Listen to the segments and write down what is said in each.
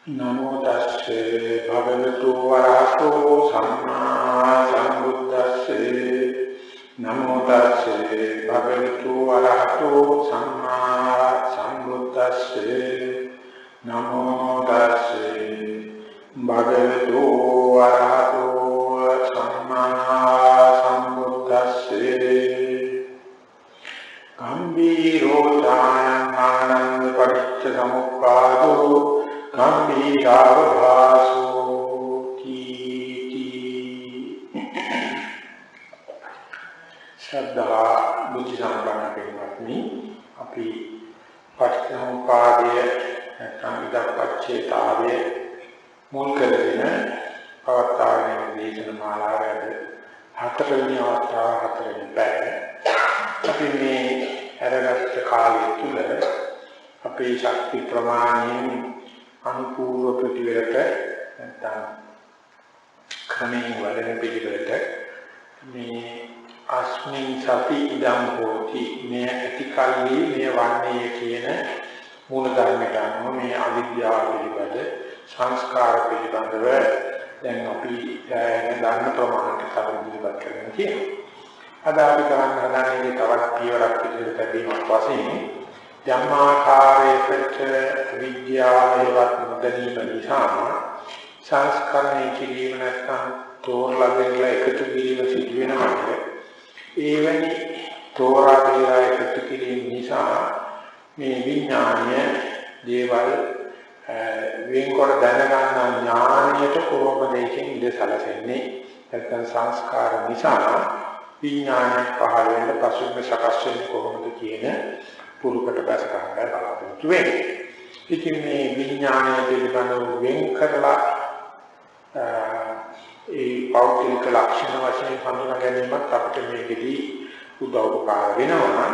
නමෝ තස්සේ භගවතු වරහතෝ සම්මා සම්බුද්දස්සේ නමෝ තස්සේ භගවතු වරහතෝ සම්මා සම්බුද්දස්සේ නමෝ තස්සේ භගවතු වරහතෝ සම්මා සම්බුද්දස්සේ ගම්බීරෝ ආනන්ද පටිච්ච සමුප්පාදෝ ගම්බීරව භාසෝ කීති ශ්‍රද්ධා බුද්ධ සම්පන්න කෙනෙක්නි අපි පටිච්චසමුප්පාදයේ නැත්නම් ඉදපච්චේතාවයේ මුල් කරගෙන පවත්වාගෙන දේශන මාලාවේ හතරවෙනි අවස්ථාව හතරවෙනි පැය අපි මේ අරගත්ත කාලය තුල අපේ ශක්ති ප්‍රමාණයෙන් අනුපූර්ව ප්‍රතිවලට නැත්නම් ක්‍රමයෙන් වඩන පිළිවෙලට මේ අස්මින් සති ඉදම් හෝති මේ ඇතිකල්ලි මේ වන්නේ කියන මූල ධර්මයට අනුව මේ අවිද්‍යාව පිළිබඳ සංස්කාර පිළිබඳව දැන් අපි දන්න ප්‍රමාණයට කරුණු කරගෙන තියෙනවා. අද අපි කරන්න හදන්නේ තවත් පියවරක් පිළිබඳ බැලීමක් වශයෙන් ධම්මාකාරයකට විද්‍යාවේවත් නොදැනීම නිසා සංස්කරණය කිරීම නැත්නම් තෝරලා දෙන්නලා එකතු කිරීම සිදු වෙනකොට එවැනි තෝරා බේරා එකතු කිරීම නිසා මේ විඥානීය දේවල් වෙන්කොට දැනගන්න ඥානයට කොහොමද ඒකෙන් ඉඳ සැලසෙන්නේ නැත්නම් සංස්කාර නිසා විඥානයක් පහළ වෙන පසුබිම සකස් වෙන්නේ කොහොමද කියන පුරුකට බැස ගන්න බලාපොරොත්තු වෙන්නේ. ඉතින් මේ විඥානය පිළිබඳව වෙන් කරලා ඒ පෞද්ගලික ලක්ෂණ වශයෙන් හඳුනා ගැනීමත් අපිට මේකෙදී උදව්පකාර වෙනවා.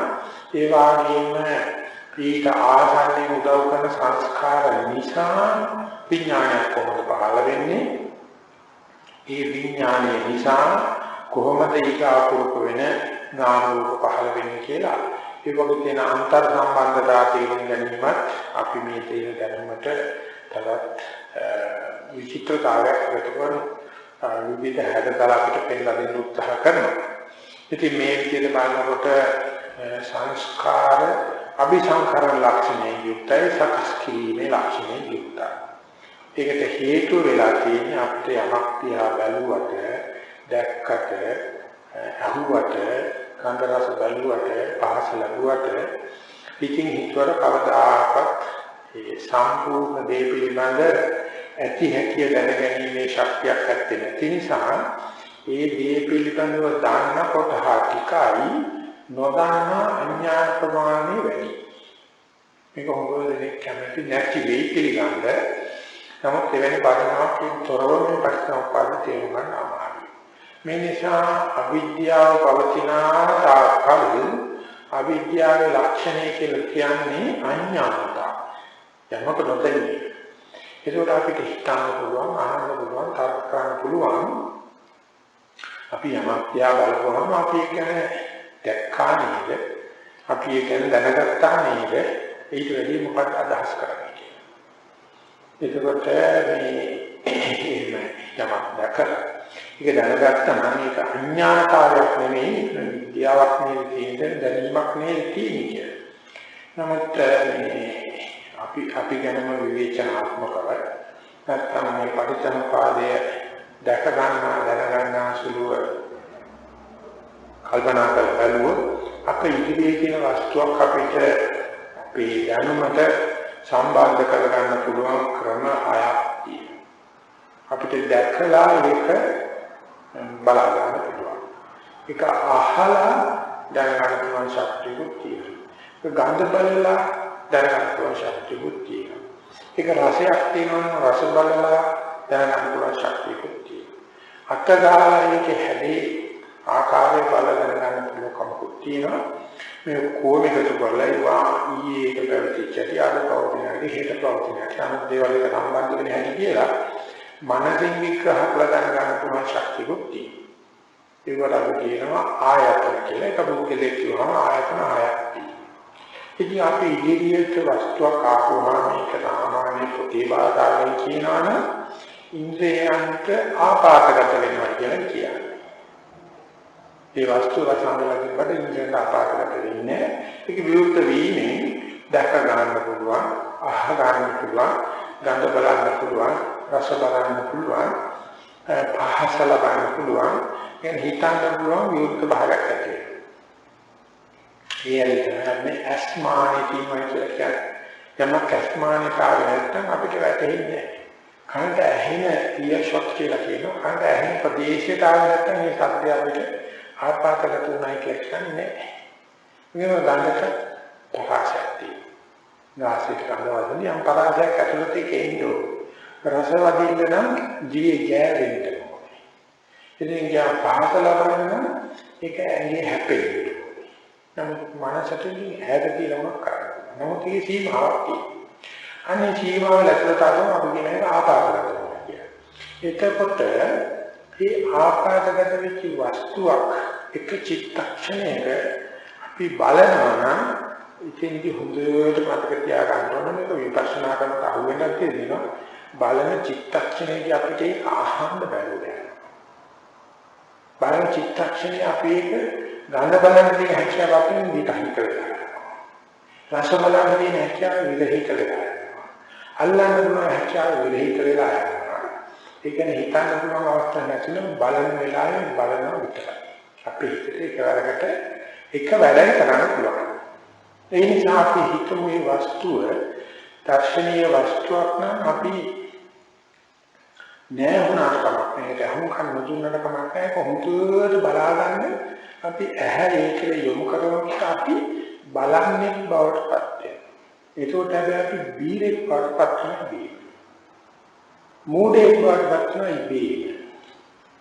ඒ වගේම ඊට ආසන්නයෙන් උදව් කරන සංස්කාර නිසා විඥානය කොහොමද පහළ වෙන්නේ? ඒ විඥානය නිසා කොහොමද ඊගාපුරුක වෙන නාම රූප පහළ වෙන්නේ කියලා ඒ වගේ තියෙන අන්තර් සම්බන්ධතා තේරුම් ගැනීමත් අපි මේ තේරුම් ගැනීමට තවත් විචිත්‍රතාවයක් එකතුවන විවිධ හැඩතල අපිට පෙන්ලා දෙන්න උත්සාහ කරනවා. ඉතින් මේ විදිහට බලනකොට සංස්කාර අபிසංකරණ ලක්ෂණයේ යුක්තයි සකස් කිරීමේ ලක්ෂණයේ යුක්තයි. ඒකට හේතු වෙලා තියෙන්නේ අපිට යමක් තියා බැලුවට දැක්කට අහුවට ගන්ධ රස බලුවට පහස ලැබුවට පිටින් හිතවල කවදාකවත් ඒ සම්පූර්ණ දේ පිළිබඳ ඇති හැකිය දැනගැනීමේ ශක්තියක් ඇත්තේ නැති නිසා ඒ දේ පිළිබඳව දාන්න කොට හාටිකයි නොදන්න අඥාන ප්‍රමාණය වැඩි. මේක හොඟ දෙනෙක් කැමති නැති වෙයි පිළිගන්න. නමුත් එවැනි බාධාවක් තොරව මේ පරිසම්පාද තේරුම් ගන්න අමාරුයි. මේ නිසා අවිද්‍යාව පවතින තාක්කල් අවිද්‍යාවේ ලක්ෂණය කියලා කියන්නේ අඥානතාව. යමක නොදැනීම. ඒකට අපිට හිතන්න පුළුවන්, අහන්න පුළුවන්, තර්ක කරන්න පුළුවන්. අපි යමක් තියා බලපුවම අපි කියන දැක්කා නේද? අපි කියන දැනගත්තා නේද? ඊට වැඩි මොකක්ද අදහස් කරන්නේ කියලා. ඒකට මේ යමක් දැකලා ඒක දැනගත්තා නම් ඒක අඥානතාවයක් නෙමෙයි විද්‍යාවක් නෙවෙයි දැනීමක් නෙවෙයි. නමුත් අපි ගැනම විවේචනාත්මකව නැත්නම් මේ පටිච්චසමුපාදය දැක ගන්නා දැනගන්නා සුළුව කල්පනා කරලා අපේ ඉදිරියේ තියෙන වස්තුවක් අපිට අපේ දැනුමට සම්බන්ධ කරගන්න පුළුවන් ක්‍රම හයක් තියෙනවා. අපිට දැකලා ඒක බලා ගන්න පුළුවන්. ඒක අහලා දැනගන්න පුළුවන් ශක්තියකුත් තියෙනවා. ඒක ගන්ධ බලලා දැනගන්න පුළුවන් ශක්තියකුත් තියෙනවා. ඒක රසයක් තියෙනවා රස බලලා දැනගන්න පුළුවන් ශක්තියකුත් තියෙනවා. අත ගාලා ඒකේ හැදී ආකාරය බල දැනගන්න පුළුවන් කමකුත් තියෙනවා. මේ කොහොම එකතු කරලා ඒවා ඊයේ එක පැවතිච්ච ඇති අද පවතින ඇති හෙට පවතින ඇති අනිත් දේවල් එක සම්බන්ධ වෙන්නේ නැහැ කියලා මනසින් විග්‍රහ කළ දැනගන්න පුළුවන් ශක්තියකුත් තියෙනවා. ඒකට අපි කියනවා ආයතන කියලා. ඒක බුද්ධලේ කියනවා ආයතන හයක් තියෙනවා. ඉතින් අපි ඉදිරියට වස්තුවක් ආපුවම මේක සාමාන්‍ය ප්‍රතිබාධාවෙන් කියනවනම් ඉන්ද්‍රයන්ට ආපాతගත වෙනවා කියලා කියනවා. ඒ වස්තුව සම්බන්ධව ඉන්ද්‍රයන්ට ආපాతගත වෙන්නේ ඒක විරුද්ධ වීමෙන් දැක ගන්න පුළුවන්, අහ ගන්න පුළුවන්, ගඳ බලන්න පුළුවන්, රස බලන්න පුළුවන්, පහස ලබන්න පුළුවන්, කියන හිතන්න පුළුවන් විරුද්ධ භාගයක් ඇති. මේ අස්මානී තියෙනවා කියලා කියන්නේ යමක් අස්මානීතාවය නැත්නම් අපිට වැටහෙන්නේ නැහැ. කනට ඇහෙන ඊයෂොට් කියලා කියනවා. කනට ඇහෙන ප්‍රදේශයට ආව නැත්නම් මේ සත්‍ය අපිට ආපාතගත උනායි කියලා කියන්නේ නැහැ. මේව ගන්නට ප්‍රකාශයක් තියෙනවා. නාසික කඳවලින් යම් පරාසයක් ඇතුළත ඉන්නේ. රසවදින්න නම් ජීයේ ගෑවෙන්න ඕනේ. ඉතින් යා පහස ලබන්න ඒක ඇඟේ හැපෙන්නේ. නමුත් මනසට ඈත කියලා මොකක් කරන්නේ. නමුත් ඒ සීමාවක් තියෙනවා. අනේ සීමාව ඇතුළත ආවම අපි කියන්නේ ආපාතගත වෙනවා කියලා. එතකොට මේ ආපාතගත වෙච්ච වස්තුවක් එක චිත්තක්ෂණයක අපි බලනවා නම් ඉතින්දි හොඳට මතක තියාගන්න ඕන මේක විපස්සනා කරනකොට අහුවෙන්නත් තියෙනවා. බලන චිත්තක්ෂණයේදී අපිට ඒක අහන්න බැහැ. බලන චිත්තක්ෂණයේ අපි ඒක ගඳ බලන දේ හැකියාව අපින් විතහිත වෙනවා. රස බලන දේ හැකියාව විරහිත වෙනවා. අල්ලන්න පුළුවන් හැකියාව විරහිත වෙලා යනවා. ඒ කියන්නේ හිතන්න පුළුවන් අවස්ථාවක් නැතිනම් බලන වෙලාවෙන් බලනවා විතරයි. අපි හිතේ එකවරකට එක වැඩක් කරන්න පුළුවන්. ඒ නිසා අපි හිතමු මේ වස්තුව දර්ශනීය වස්තුවක් නම් අපි නෑ වුණාට කමක් නෑ. ඒක අහුම්කම් නොදුන්නට කමක් නෑ. කොහොමද බලාගන්න අපි ඇහැ ඒකේ යොමු කරනකොට අපි බලන්නේ බවට පත් වෙනවා. ඒකට අපි බීරෙක් බවට පත් වෙනවා. මූඩේ බවට පත් වෙනවා බීරෙක්.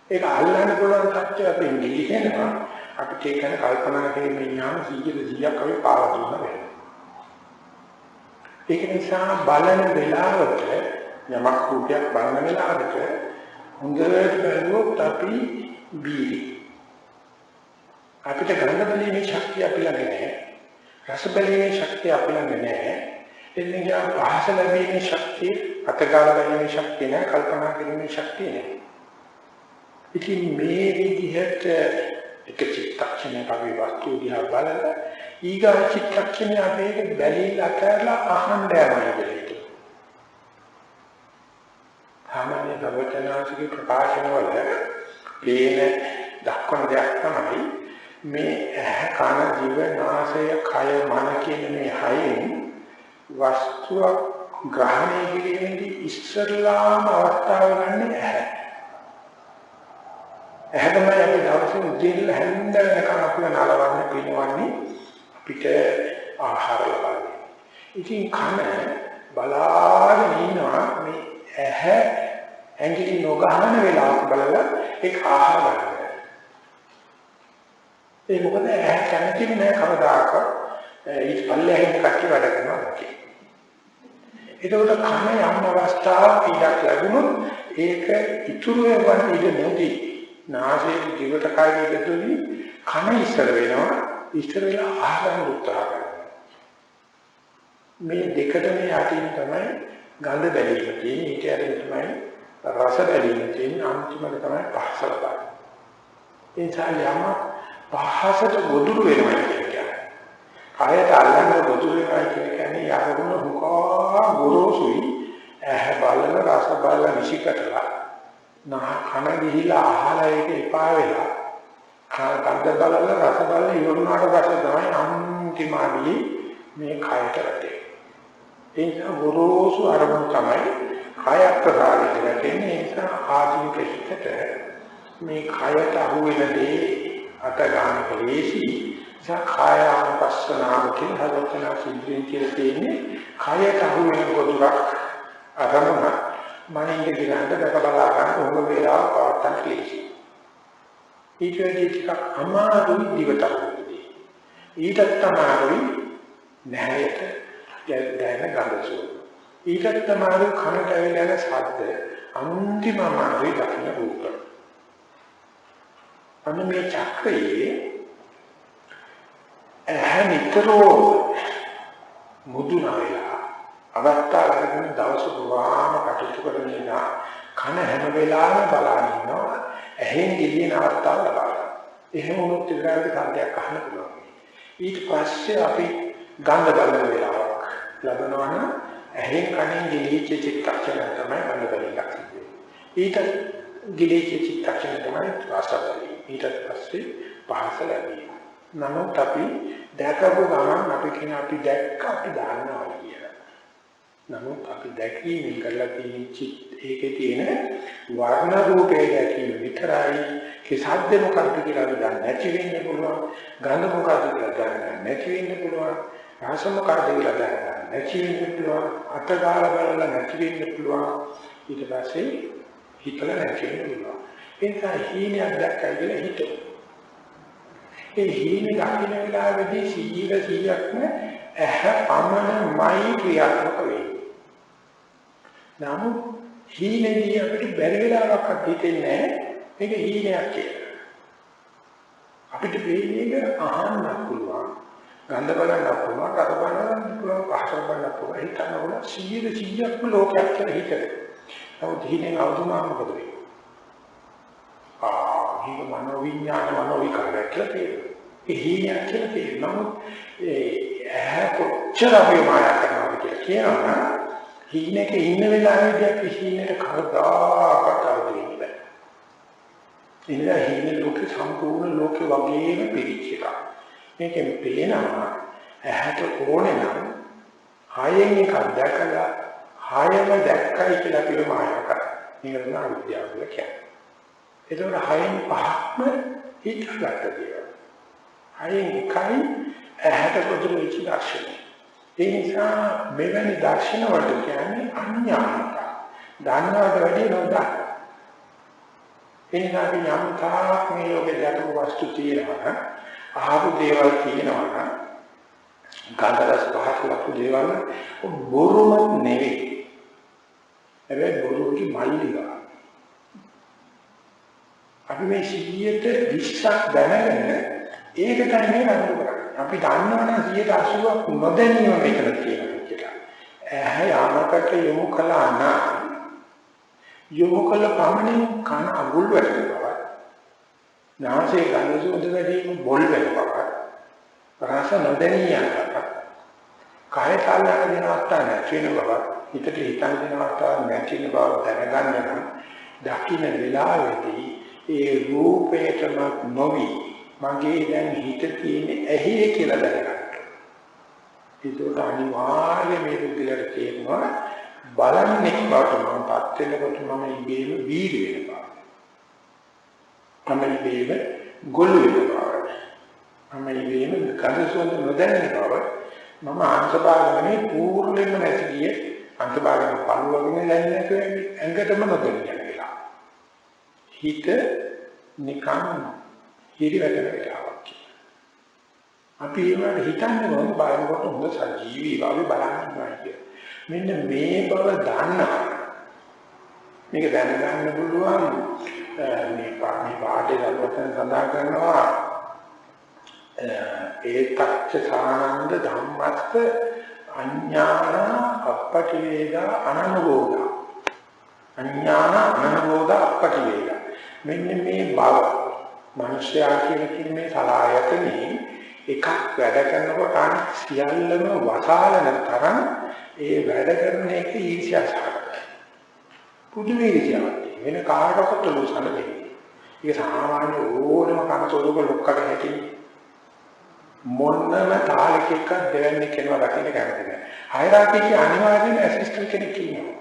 ඒක අල්ලන්න පුළුවන් තත්ත්වය අපි නිලිහෙනවා. අපිට ඒක ගැන කල්පනා කිරීමේ ඥාන 100% අපි පාවා දුන්නා වෙනවා. ඒක නිසා බලන වෙලාවට යමක් රූපයක් බලන වෙලාවට හොඳට බලුවොත් අපි බීරෙක්. අපිට ගන්න බැලීමේ ශක්තිය අපි ළඟ නැහැ. රස බැලීමේ ශක්තිය අපි ළඟ නැහැ. එන්නේ යා පහස ලැබීමේ ශක්තිය, අතගාල බැලීමේ ශක්තිය නැහැ, කල්පනා කිරීමේ ශක්තිය නැහැ. ඉතින් මේ විදිහට එක චිත්තක්ෂණයක අපි වස්තු දිහා බලලා ඊගා චිත්තක්ෂණය අපේ බැලීලා කරලා අහන්න යනවා කියලා. සාමාන්‍ය ප්‍රවචනාසික ප්‍රකාශන වල පේන දක්වන දෙයක් තමයි මේ ඇහ කන දිව නාසය කය මන කියන මේ හයෙන් වස්තුව ග්‍රහණය කිරීමේදී ඉස්සරලාම අවස්ථාව ගන්න ඇහැ. ඇහැ තමයි අපි දවසේ උදේට හැන්ද වෙනකන් අපිව නලවන්න පිනවන්නේ අපිට ආහාර ලබන්නේ. ඉතින් කන බලාගෙන ඉන්නවා මේ ඇහැ ඇඟිලි නොගහන වෙලාවක බලලා ඒක ආහාර ගන්නවා. ඒ මොකද ඇහැ කැමතිම නෑ කවදාකවත් ඊට පල්ලෙහින් කට්ටි වැඩ කරනවා වගේ. ඒකෝට කන යම් අවස්ථාවක් ඉඩක් ලැබුණොත් ඒක ඉතුරු වෙන ඉඩ නොදී නාසයේ දිවට කායේ දෙතුනි කන ඉස්සර වෙනවා. ඉස්සර වෙලා ආහාර උත්සාහ කරනවා. මේ දෙකට මේ යටින් තමයි ගඳ බැලීම තියෙන්නේ. ඊට ඇරෙන්න තමයි රස බැලීම තියෙන්නේ. අන්තිමට තමයි පහස ලබන්නේ. ඒ ඡායම පහසට ගොදුරු වෙනවා කියන්නේ. කායයට අල්ලන්න ගොදුරු වෙනවා කියන්නේ යහගුණ හුකා ගොරෝසුයි ඇහැ බලන රස බලන විශිකටලා කන ගිහිලා අහලා ඒක එපා වෙලා කන්ද බලන රස බලන ඉවරුනාට පස්සේ තමයි අන්තිමදී මේ කායට වැටෙන්නේ. ඒ නිසා ගොරෝසු අරමුණ තමයි කාය ප්‍රසාරිත වෙන්නේ. ඒ නිසා ආධුනික හිතට මේ කායට අහු වෙන දේ අත ගන්න කලේසි කායානුපස්සනාව කියන හදවතන සිද්ධින් කියලා තියෙන්නේ කායට අහු වෙන පොදුරක් අරමුණ මනින්ද ගිරහඳ දැක බලා ගන්න ඕන වේලාව පවත්තන් කලේසි. ඊටදී ටිකක් අමාරුයි දිවටදී. ඊටත් අමාරුයි නැහැයට දැන ගඳසු. ඊටත් තමයි කනට ඇවිල්ලා ශබ්ද අන්තිම අමාරුයි දකින්න රූප. අන්න මේ චක්‍රයේ ඇහැ නිතරම මුදුන වෙලා අවස්ථාව අරගෙන දවස පුරාම කටයුතු කරන නිසා කන හැම වෙලාවෙම බලන ඉන්නවා ඇහෙන් ගිලින අවස්ථාව ලබා ගන්න. එහෙම වුණොත් ඉතින් කාර්යයක් අහන්න පුළුවන්. ඊට පස්සේ අපි ගඳ බලන වෙලාවක් ලබනවා නම් ඇහෙන් කනෙන් ගිලිච්ච චිත්තක්ෂණය තමයි ගඳ බලන ලක්ෂණය. ඊට ගිලිච්ච චිත්තක්ෂණය තමයි රසබලයි. ඊට පස්සේ පහස ලැබීම. නමුත් අපි දැකපු ගමන් අපි කියන අපි දැක්ක අපි දාන්නවා කියලා. නමුත් අපි දැකීමෙන් කරලා තියෙන ඒකේ තියෙන වර්ණ රූපේ දැකීම විතරයි. කිසද්ද මොකක්ද කියලා දන්නේ නැති වෙන්න පුළුවන්. ගන්ධ මොකක්ද කියලා දන්නේ නැති වෙන්න පුළුවන්. රස මොකක්ද කියලා දන්නේ නැති වෙන්න පුළුවන්. අතගාල බලලා නැති වෙන්න පුළුවන්. ඊට පස්සේ හිතලා නැති වෙන්න පුළුවන්. ඒ නිසා හීනයක් දැක්කයි කියලා හිතේ. ඒ හීන දකින්න වෙලාවේදී 100%ක්ම ඇහැ පමණමයි ක්‍රියාත්මක වෙන්නේ. නමුත් හීනේදී අපිට බැරි වෙලාවක්වත් හිතෙන්නේ නැහැ මේක හීනයක් කියලා. අපිට මේක අහන්න පුළුවන්, ගන්ධ බලන්න පුළුවන්, රස බලන්න පුළුවන්, පහස බලන්න පුළුවන්, හිතන්න ඕන 100%ක්ම ලෝකයක් කියලා හිතේ. නමුත් හීනෙන් අවුදුමා මොකද වෙන්නේ? හිත මනෝවිඤ්ඤාණ මනෝවිකාරය කියලා තියෙනවා. ඒ හීනයක් කියලා තියෙනවා. නමුත් ඒ කොච්චර අපි මායා කරනවා කියලා කියනවා. හීනක ඉන්න වෙලාවේදී අපි හීනෙට කවදාකවත් අවදි වෙන්නේ නැහැ. ඉතින් හීන ලෝකේ සම්පූර්ණ ලෝකේ වගේම පිළිච්ච එකක්. මේකෙන් පේනවා ඇහැට ඕනේ නම් හයෙන් එකක් දැකලා හයම දැක්කයි කියලා අපි මායා කරා. මේක තමයි විද්‍යාව කියලා කියන්නේ. ඒතකොට හයෙන් පහක්ම හිතගත්ත දේවල්. හයෙන් එකයි ඇහැට පොදුරු වෙච්ච දර්ශනය. ඒ නිසා මෙවැනි දර්ශන වලට කියන්නේ අඥානක. දන්නවට වැඩිය නොදන්න. ඒ නිසා අපි යම් තාක් මේ ලෝකේ දැකපු වස්තු තියෙනවා, අහපු දේවල් තියෙනවා, ගන්ධරස පහත් ලක්ෂ දේවල් බොරුම නෙවෙයි. හැබැයි බොරුකි මල්ලිලා. අපි මේ 120ක් දැනගෙන ඒකට මේ නඩු කරන්නේ. අපි දන්නවනේ 80ක් නොදැනීම මෙතන තියෙනවා කියලා. ඇහැ යාමකට යොමු කළා නම් යොමු කළ පමණින් කන අගුල් වෙනවා. නාසයේ ගඳ සුවඳ වැඩිම බොල් වෙනවා. රස නොදැනියකට කය කාලයක දෙනවත් නැති වෙන බව හිතට හිතන දෙනවත් නැති වෙන බව දැනගන්න නම් දකින්න වෙලාවේදී ඒ රූපේටම නොවි මගේ දැන් හිත තියෙන්නේ ඇහි කියලා දැනගන්න. ඒකට අනිවාර්යයෙන් මේ බුද්ධිලට කියනවා බලන්නේ බවට මමපත් වෙනකොට මම ඉබේම වීර්ය වෙනවා. තමයි ඉබේම ගොළු වෙනවා. මම ඉබේම කඳසොඳ නොදැනෙන බව මම අංශභාගනේ පූර්ණයෙන්ම නැති ගියේ අංශභාගන පළුවගෙන දැනෙන්නේ නැතුව ඇඟටම නොදැනෙන වෙලාව. හිත නිකන් හිරිවැටෙන වෙලාවක්. අපි ඒවට හිතන්නේ මොකද බලනකොට හොඳ සජීවී භාවය බලන්නවා කිය. මෙන්න මේ බව දන්නවා. මේක දැනගන්න පුළුවන් මේ පාඩේ දරුවතන සඳහන් කරනවා ඒකච්ච සානන්ද ධම්මස්ස අඥාන අපටිවේදා අනනුබෝධා අඥාන අනනුබෝධා අපටිවේදා මෙන්න මේ බව මනුෂ්‍යයා කියන මේ සලායතනේ එකක් වැඩ කරනකොට අනිත් සියල්ලම වසාලන තරම් ඒ වැඩ කරන එක ඊර්ෂ්‍යාසහගතයි. පුදුම ඊර්ෂ්‍යාවක් වෙන කාටවත් ලෝසන දෙන්නේ. ඒක සාමාන්‍ය ඕනම කනතොලක ලොක්කට හැටි මොන්නම තාලකයක දෙවන්නේ කෙනවා දකින්න කැමති නැහැ. හයරාකි කිය අනිවාර්යයෙන්ම ඇසිස්ටන්ට් කෙනෙක් ඉන්නවා.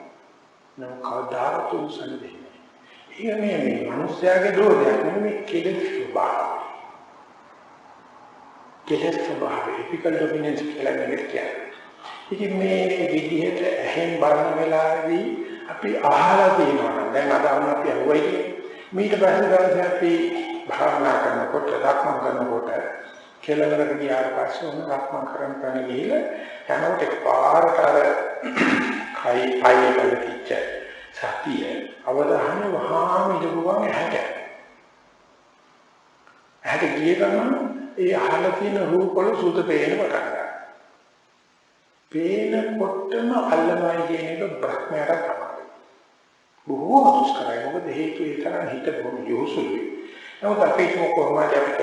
නම් කවදාවත් ලෝසන දෙන්නේ. ඒක මේ මිනිස්යාගේ දෝෂයක් නෙමෙයි කෙලෙස් ස්වභාවය. කෙලෙස් ස්වභාවය එපිකල් ඩොමිනන්ස් කියලා කියන්නේ. ඉතින් මේ විදිහට ඇහෙන් බලන වෙලාවේදී අපි අහලා තියෙනවා දැන් අද අපි අහුවයි ඊට පස්සේ දවසේ අපි භාවනා කරනකොට ධක්ම කරනකොට කෙලවරක ගියාට පස්සේ උන් ධක්ම කරන් ගිහිල්ලා යනකොට එකපාරට අර කයි අයවල කිච්ච සතිය අවධානය වහාම ඉඳුවම ඇහැට ගිය ගමන් ඒ අහලා තියෙන රූප වල සුද පේන පටන් ගන්නවා. පේනකොටම අල්ලනවා කියන එක බ්‍රහ්මයාට තමයි. බොහෝ දුෂ්කරයි. මොකද හේතු ඒ තරම් හිත බොහොම යොසුලුයි. නමුත් අපි කොහොමද අපිට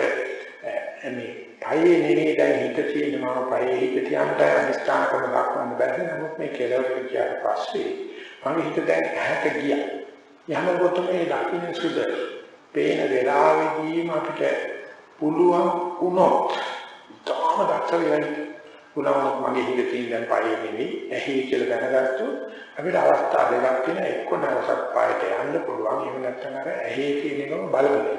මේ පයේ නෙමෙයි දැන් හිත තියෙනවා පයේ හිත තියන්ට අනිස්ථාන කරන දක්වන්න බැහැ. නමුත් මේ කෙලවර කියාට පස්සේ මගේ හිත දැන් ඇහැට ගියා. යනකොට මේ දකින්න සුද පේන වෙලාවෙදීම අපිට පුළුවන් වුණොත් තාම දැක්ක වෙලයි පුළුවන් මගේ හිතේ තියෙන දැන් පයේ නෙමෙයි ඇහි කියලා දැනගත්තොත් අපිට අවස්ථා දෙකක් තියෙන එක්ක නැවසක් පායට යන්න පුළුවන් එහෙම නැත්නම් අර ඇහි කියන එකම බලබල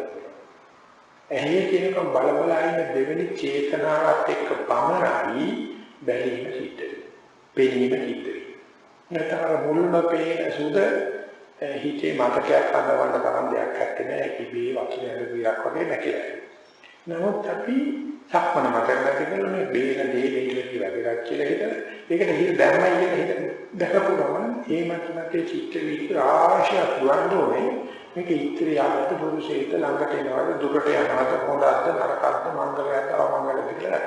ඇහි කියන එකම බලබල ඉන්න දෙවෙනි චේතනාවත් එක්ක පමණයි බැලීම සිද්ධ වෙන්නේ පෙනීම සිද්ධ වෙන්නේ නැත්නම් අර මුල්ම පේන සුද හිතේ මතකයක් හදවන්න තරම් දෙයක් නැත්තේ නෑ කිබේ වකිලේ විරක් වගේ නැකලා නමුත් අපි සක්මන මතක නැති කියලා මේ බේන දේ වේලි වැදගත් කියලා හිතන. ඒකට හිත දැම්මයි කියලා හිතන. දැකපු ගමන් ඒ මතකයේ චිත්ත විරාශිය පුරන්නේ මේක ඉත්‍ත්‍යාවට පුරුෂයෙක් ළඟට එනවාද දුකට යනවාද හොඳක්ද නරකක්ද මංගලයක්ද අවමංගලයක්ද කියලා.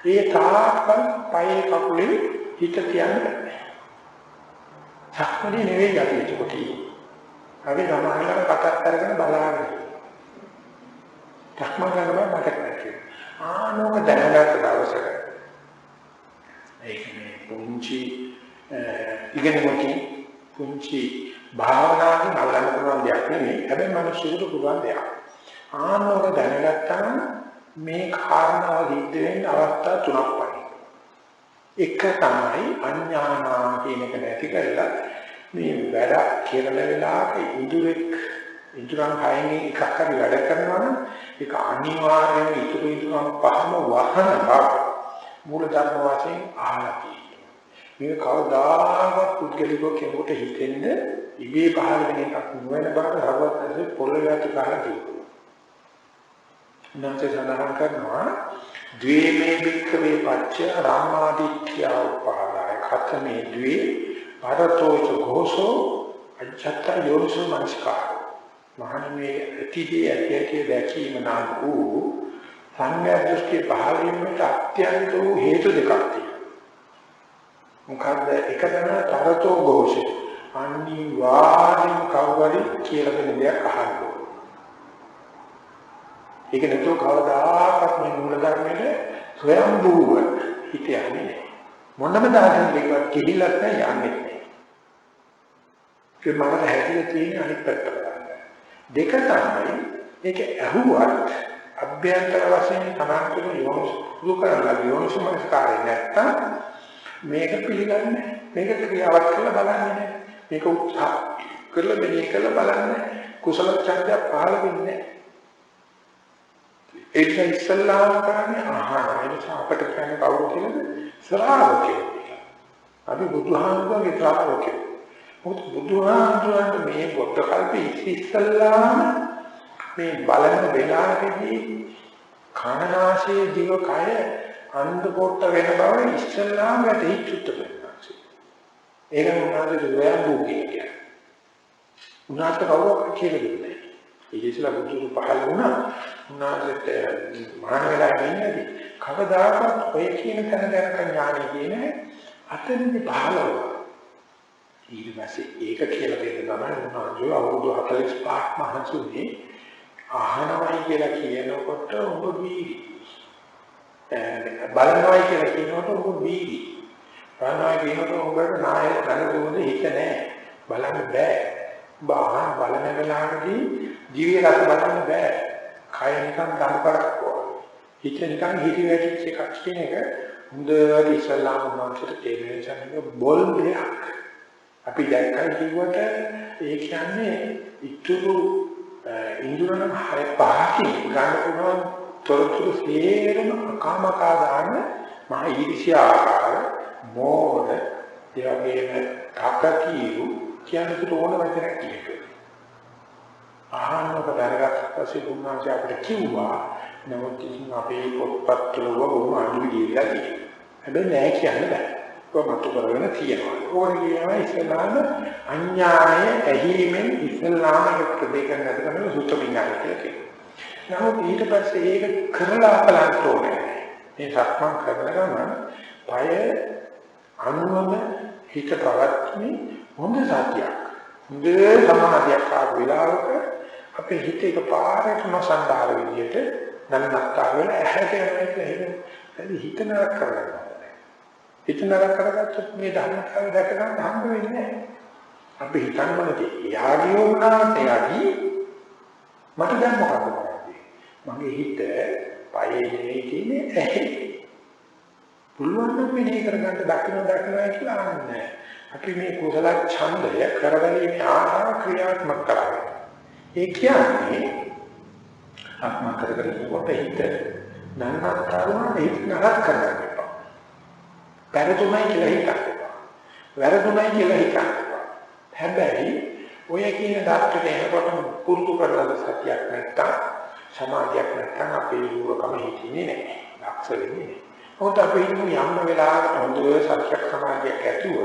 ඒ තාක්කල් පයේ කකුලේ හිත තියන්න බෑ. සක්මනේ නෙවෙයි යන්නේ කොටි. අපි සමහරවල් කතාත් අරගෙන බලාගෙන ධර්ම ගන්න මතක නැති. ආනෝක දැනගත්ත දවසක ඒකනේ පුංචි ඉගෙනගොටි පුංචි භාවනාවෙන් අල්ලන්න පුළුවන් දෙයක් නෙමෙයි. හැබැයි මිනිස්සුන්ට පුළුවන් දෙයක්. ආනෝක දැනගත්තාම මේ කාරණාව සිද්ධ වෙන්න අවස්ථා තුනක් වගේ. එක තමයි අඥානා කියන එක නැති කරලා මේ වැඩ කෙරෙන වෙලාවක ඉඳුරන් හයෙන් එකක් හරි වැඩ කරනවා නම් ඒක අනිවාර්යයෙන්ම ඉතුරුන් පහම වහන බව මූල ධර්ම වශයෙන් අහලා තියෙනවා. මේක කවදාවත් පුද්ගලිකව කෙනෙකුට හිතෙන්න ඉබේ පහළ වෙන එකක් නොවන බව හරවත්සේ පොළොවට ගහලා තියෙනවා. නැත්නම් සඳහන් කරනවා ද්වේමේ භික්ඛවේ පච්ච රාමාදිත්‍ය උපාදාය ඛතමේ ද්වේ පරතෝච ഘോഷෝ අජත්ත යෝනිසෝ මනස්කාර මහණෙනි අතීතයේ ඇතිය දැකීම නම් වූ සංඥා දෘෂ්ටි පහළ වීමට අත්‍යන්ත වූ හේතු දෙකක් තියෙනවා. මොකද එක තමයි තරතෝ ഘോഷය. අනිවාර්යෙන් කවුරුහරි කියලා දෙන දෙයක් අහන්න ඕන. ඒක නැතුව කවදාකවත් මේ මූල ධර්මයේ ස්වයංභූව හිතන්නේ නැහැ. මොනම දායකෙක් දෙකක් කිහිල්ලක් නැහැ යන්නේ නැහැ. ඒ මනස හැදිලා තියෙන අනිත් පැත්තට. දෙක තමයි මේක ඇහුවත් අභ්‍යන්තර වශයෙන් තනතුරු යොමු කරලා යොමුසුමස්කාරය නැත්තම් මේක පිළිගන්නේ මේක ක්‍රියාවක් කරලා බලන්නේ නැහැ මේක උත්සාහ කරලා මෙහෙ කරලා බලන්නේ කුසල ඡන්දය පහළ වෙන්නේ ඒක ඉස්සල්ලාම කරන්නේ ඒක අපට කියන්නේ කවුරු කියලාද ශ්‍රාවකයෝ අපි බුදුහාමුදුරගේ ශ්‍රාවකයෝ මොකද බුදුහාමුදුරන්ට මේ බුද්ධ කල්පේ ඉස්සල්ලාම මේ බලන වෙලාවේදී කනනාශයේ දිව කය අන්ධ කොට වෙන බව ඉස්සල්ලාම වැටහිච්චුත් වෙනවා. ඒක උනාට දුවයන් කියන්නේ. උනාට කවුරක් කියලා දෙන්නේ. ඒ ඉස්සලා බුදුරු පහළ වුණා. උනාට මහාන වෙලා ඉන්නේ කවදාකවත් ඔය කියන තැන දැනග ඥානෙ කියන අතනදි පහළ වුණා. ඊට පස්සේ ඒක කියලා දෙන්න තමයි උනාට අවුරුදු 45ක් මහන්සිුනේ අහනවයි කියලා කියනකොට ඔබ බීවි. බලනවයි කියලා කියනකොට ඔබ බීවි. බලනවා කියනකොට ඔබට නායක දැනුමද හිත නැහැ. බලන්න බෑ. බාහන බලන වෙලාවේදී ජීවිත රස බලන්න බෑ. කය නිකන් දම්පරක් වගේ. හිත නිකන් හිතේ වැටිච්ච එකක් කියන එක හොඳට ඉස්සල්ලාම මානසික තේරෙන්නේ බොල් දෙයක්. අපි දැක්කයි කිව්වට ඒ කියන්නේ ඉතුරු ඉන්ද්‍රයන් හය පහකින් ගන්න පුළුවන් තොරතුරු සියරම අකාමකා දාන මහ ඊර්ෂ්‍යාකාර මෝහ යෝගේන කාකතිරු කියන ඕන වචනයක් කියනවා. ආහනක දරගත් පස්සේ දුන්නාට අපිට කිව්වා නමුත් ඉතින් අපේ පොත්පත් වල බොහොම අඩුයි කියලා කියනවා. හැබැයි නෑ කියන්න බෑ. කොහොමද කරගෙන තියෙනවා. ඕන කියනවා ඉස්ලාම අඥානය ඇහිීමෙන් ඉස්ලාම ප්‍රතිකරණ කරන සුත්ත විඥානය කියලා කියනවා. නමුත් ඊට පස්සේ ඒක කරලා බලන්න ඕනේ. මේ සක්මන් කරන ගමන් පය අනුවම හිත පවත්මි හොඳ සතියක්. හොඳ සමාධියක් ආව වෙලාවක අපේ හිත එකපාරටම සම්බාර විදියට නන්නක්කාර වෙලා ඇහැට යනවා කියලා හිත නරක කරගන්නවා. හිත නරක කරගත්තොත් මේ ධර්මතාවය දැක ගන්න හම්බ වෙන්නේ නැහැ. අපි හිතන්නේ එයාගේ වුණාට එයාගේ මට දැන් මොකද කරන්නේ? මගේ හිත පයේ නෙවෙයි කියන්නේ ඇහි. පුළුවන් නම් මෙහෙ කරගන්න දකින්නවා කියලා ආන්නේ. අපි මේ කුසල ඡන්දය කරවලීමේ ආහාර ක්‍රියාත්මක කරන්නේ. ඒ කියන්නේ ආත්ම කරගන්නකොට හිත නන්නතරම හිත නරක කරගන්නවා. වැරදුණයි කියලා හිතනවා. වැරදුණයි කියලා හිතනවා. හැබැයි ඔය කියන දාර්ශනික එනකොට පුරුදු කරලා සත්‍යයක් නැත්තම් සමාධියක් නැත්තම් අපේ යුවකම හිතින්නේ නැහැ. ලක්ෂ වෙන්නේ නැහැ. මොකද අපි යම් වෙලාවකට හොඳ සත්‍යක් සමාධියක් ඇතුව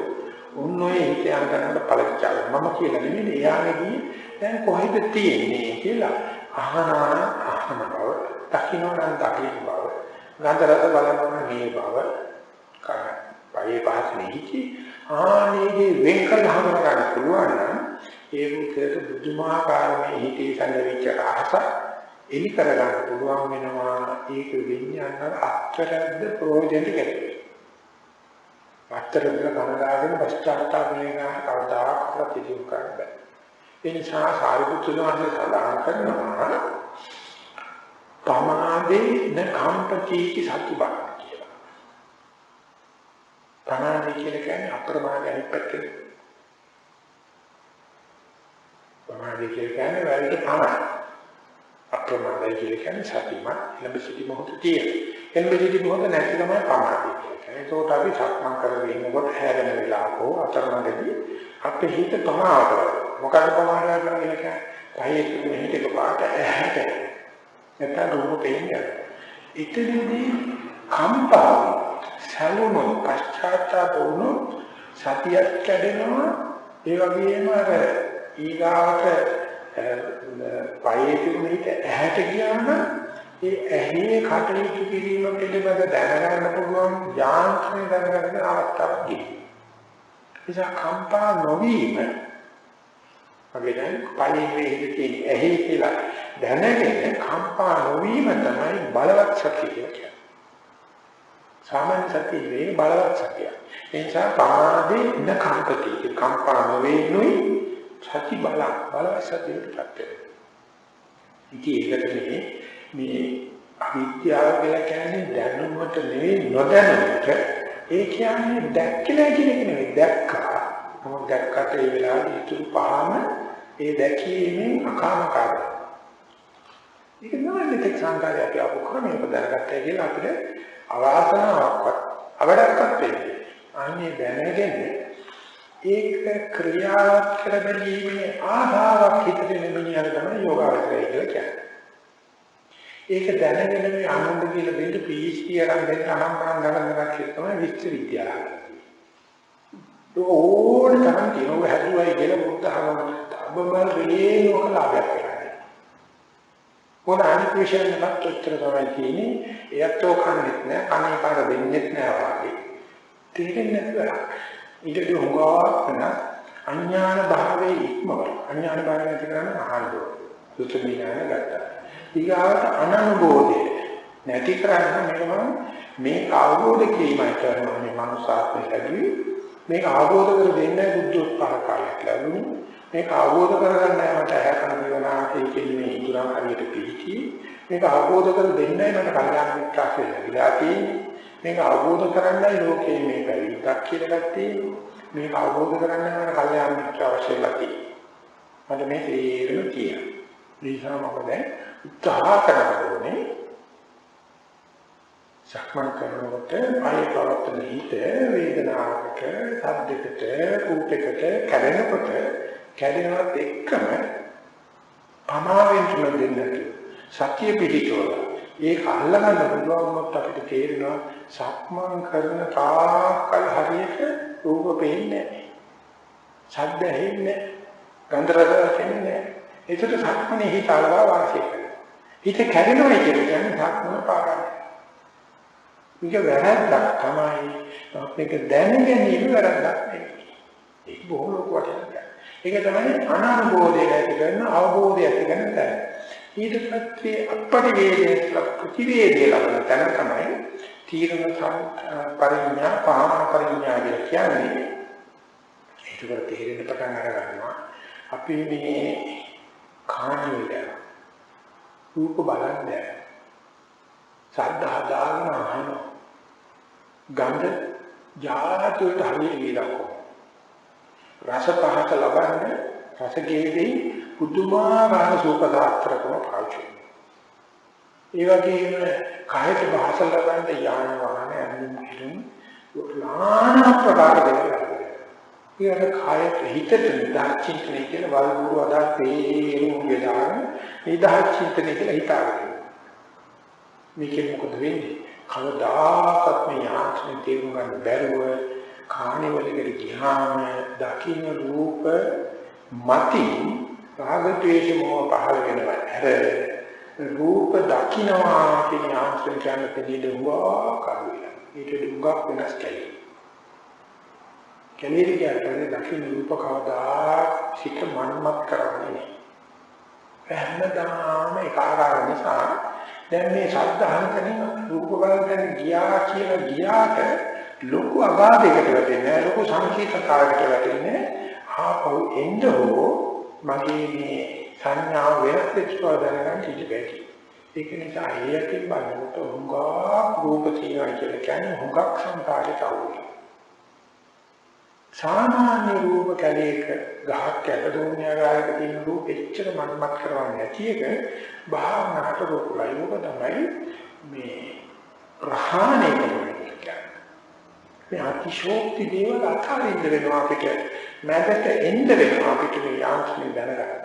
උන්නෝයේ හිත යනකට පළච්චාව මම කියලා නෙමෙයි එයාගේ දැන් කොහෙද තියෙන්නේ කියලා අහන බව දකින්න දකින්න බව ගන්ධ රස බලන මේ බව පයේ පහත් නෙහිචි ආනේගේ වෙන් කරලා හඳුනා ගන්න පුළුවන් නම් ඒ විදිහට බුදුමාකාර මේ හිතේ සංවිච්ච රහස එලි කර ගන්න පුළුවන් වෙනවා. ඒක විඥාන අත්තරද්ද ප්‍රයෝජනෙට ගැලපෙයි. අත්තරද්ද කනගාගෙන පශ්චාත්තාප වෙනවා කවදාක ප්‍රතිදින කරන්න බෑ. ඒ නිසා සාරිපුත්‍ර වහන්සේ සඳහන් කරනවා පමාදේ න කම්පතිති සතිබල කියලා. පමාදේ කියන්නේ අප්‍රමාද අනිපැත්තේ. පමාදේ කියන්නේ වැරදි තමයි. අප්‍රමාදයි කියන්නේ සතිමත් ලැබසිටි මොහොත තියෙන. එල්බෙදි මොහොත නැති තමයි පමාදේ කියන්නේ. ඒකට අපි සක්මන් කරගෙන ඉන්නකොට හැරෙන වෙලාවකෝ අතරමඟදී අපේ හිත පමාදව. මොකද පමාදව කියන්නේ? පහේ තියෙන හිත එකපාරට ඇහැට. නැත්නම් රූප පේන්නේ. ඉතින්දී කම්පාව සලුණු පශ්චාත්තාප වුණු සතියක් කැඩෙනවා. ඒ වගේම අර ඊගාවට පයේ තිබුණ හිත ඇහැට ගියාම ඒ ඇහි කටයුතු කිරීම පිළිබඳ දැනගන්න පුළුවන් යාන්ත්‍රණය දැනගන්න අවස්ථාවක් තියෙනවා. නිසා කම්පා නොවීම වගේ දැන් පයේ හිතේ ඇහි කියලා දැනගෙන කම්පා නොවීම තමයි බලවත් සතිය කියන්නේ. සාමාන්‍ය සතිය වේ බලවත් සතිය. ඒ නිසා පමාදේ න කම්පති කම්පා නොවේනුයි සති බලවත් සතියටපත් වෙනවා. ඉතින් ඒකට මේ අවිද්‍යාව කියලා කියන්නේ දැනුමට නෙවෙයි නොදැනුමට. ඒ කියන්නේ දැක්කලා කියන එක නෙවෙයි දැක්කා. මොකද දැක්කට ඒ වෙලාවේ ඉතුරු පහම ඒ දැකීමෙන් අකාමකාරයි. ඒක නෑ මෙතෙක් සංකාරය අපි අපකරණය පදරගත්තයි කියලා අපිට අවාසනාවක්වත් අවඩක්වත් වෙන්නේ. අනේ දැනගෙන ඒක ක්‍රියාවක් කර බැලීමේ ආධාරයක් හිතේ නෙමෙයි තමයි යෝගාවචරය කියලා කියන්නේ. ඒක දැනගෙන මේ ආනන්ද කියලා දෙන්න PhD අරන් දෙන්න අනම්මනම් ගණන් තමයි විශ්ව විද්‍යාලය. ඕන තරම් කියනවා හැදුවයි කියලා බුද්ධහම අබමල් වේලෝක ලාභයක් කරන්නේ. මොන අනිපේෂන් එකක් උත්තර තමයි කියන්නේ එයත්ෝ කන්නේත් නෑ කන්නේ පාර දෙන්නෙත් නෑ වාගේ. තේරෙන්නේ නැතුව ඊටදී හොගාවන අඥාන භාවයේ ඉක්මවල අඥාන භාවය නැති කරන අහල්ලෝ සුත්‍රමීනාන ගත්තා. ඊගාවට අනනුබෝධය නැති කරන්න මේක අවබෝධ කිරීමයි කරනවා මේ මනුස්සාත්මය ලැබුවේ. මේක අවබෝධ කර දෙන්නයි බුද්ධෝත්පාද කාලයක් ලැබුණේ. මේක අවබෝධ කරගන්නයි මට හැකන විවනාකේ කියන්නේ ඉදුරා හරියට පිළිචි. මේක අවබෝධ කර දෙන්නයි මට කල්යාණ මිත්‍රාසය ලැබිලා තියෙන්නේ. මේක අවබෝධ කරගන්නයි ලෝකයේ මේ පැවිද්දක් කියලා ගත්තේ. මේක අවබෝධ කරගන්නයි මට කල්යාණ මිත්‍ර අවශ්‍යලා තියෙන්නේ. මට මේ තේරෙම තියෙනවා. නිසා මොකද උත්සාහ කරනකොට සක්මන් කරනකොට ආයේ පවත්තන හිත වේදනාවකට, සද්දයකට, රූපයකට කැඩෙනකොට කැඩෙනවත් එක්කම පමාවෙන් තුනෙන්නට සත්‍ය පිළිතෝල ඒක අල්ලගන්න පුළුවන්වත් අපිට තේරෙනවා සක්මන් කරන තාකල් හරියට රූප පේන්නේ නැහැ. ශබ්ද ඇහෙන්නේ නැහැ. ගන්ධ රස ඇහෙන්නේ නැහැ. ඒකට සක්මනේ හිත අලවා වාසය කරනවා. හිත කැඩෙනවා කියන්නේ සක්මන පාරයි. මේක වැරද්දක් තමයි මේක දැන ගැනීම වැරද්දක් නෙවෙයි. ඒක බොහොම ලොකු වටිනාකමක්. ඒක තමයි අනානුභෝධය ඇති කරන අවබෝධය ඇති කරන තැන. ඊට පස්සේ අපරිවේදයේ ප්‍රතිවේදයේ ලබන තැන තමයි තීරණ පරිඥා පහන පරිඥා කියන්නේ. ඒකට තේරෙන්න පටන් අර ගන්නවා. අපි මේ කාණිවල රූප බලන්නේ සද්ධා දාන අහන ගන්ධ ජාතුට හරිය විලකෝ රස පහක ලබන්නේ රස ගේදී පුදුමාකාර සූපදාත්‍රකම පාවිච්චි. ඒ වගේම කායත භාෂ ලබන්නේ යාන වාහන යන්නේ කිරුම් නානා ප්‍රකාර දෙයක්. ඊට කායත හිතට නිදාචින්තනය කියලා වල්ගුරු අදා තේරුම් ගලාන නිදාචින්තනය කියලා හිතාගෙන. මේකෙන් මොකද වෙන්නේ? කවදාකවත් මේ ආත්මය තේරුම් ගන්න බැරුව කාණිවලකට ගියාම දකින්න රූප මතින් රාග ද්වේෂ මොහ පහළ වෙනවා. අර රූප දකින්නවා කියන ආත්මය කියන දෙවිදුවා කරුණා. ඊට දුඟක් වෙනස් කැලේ. කැලේ කියන්නේ දකින්න රූප කවදා සිත මනමත් කරන්නේ නැහැ. හැමදාම ඒක ආකාර නිසා දැන් මේ ශබ්ද අහනකනේ රූප බලන්න ගියා කියලා ගියාට ලොකු අගාධයකට වැටෙන්නේ ලොකු සංකීර්ණතාවයකට වැටෙන්නේ ආපහු එන්න හෝ මගේ මේ සංඥාව වෙනස් වෙච්ච බව දැනගන්න ඉඩ බැරි. ඒක නිසා ඒකෙන් බලනකොට හුඟා රූප තියෙනවා කියලා කියන්නේ හුඟක් සංකාරයට අවුල්. සාමාන්‍ය රූප කැලේක ගහක් කැපදෝනියාගාරයක තියෙන රූප එච්චර මනමත් කරවන්නේ නැති එක භාවනාවට රූපලයි. මොකද තමයි මේ ප්‍රහාණය කරන්නේ. මේ අතිශෝක්ති දේවල් අතාරින්න වෙනවා අපිට. මැදට එන්න වෙනවා අපිට මේ යාන්ත්‍රණය දැනගන්න.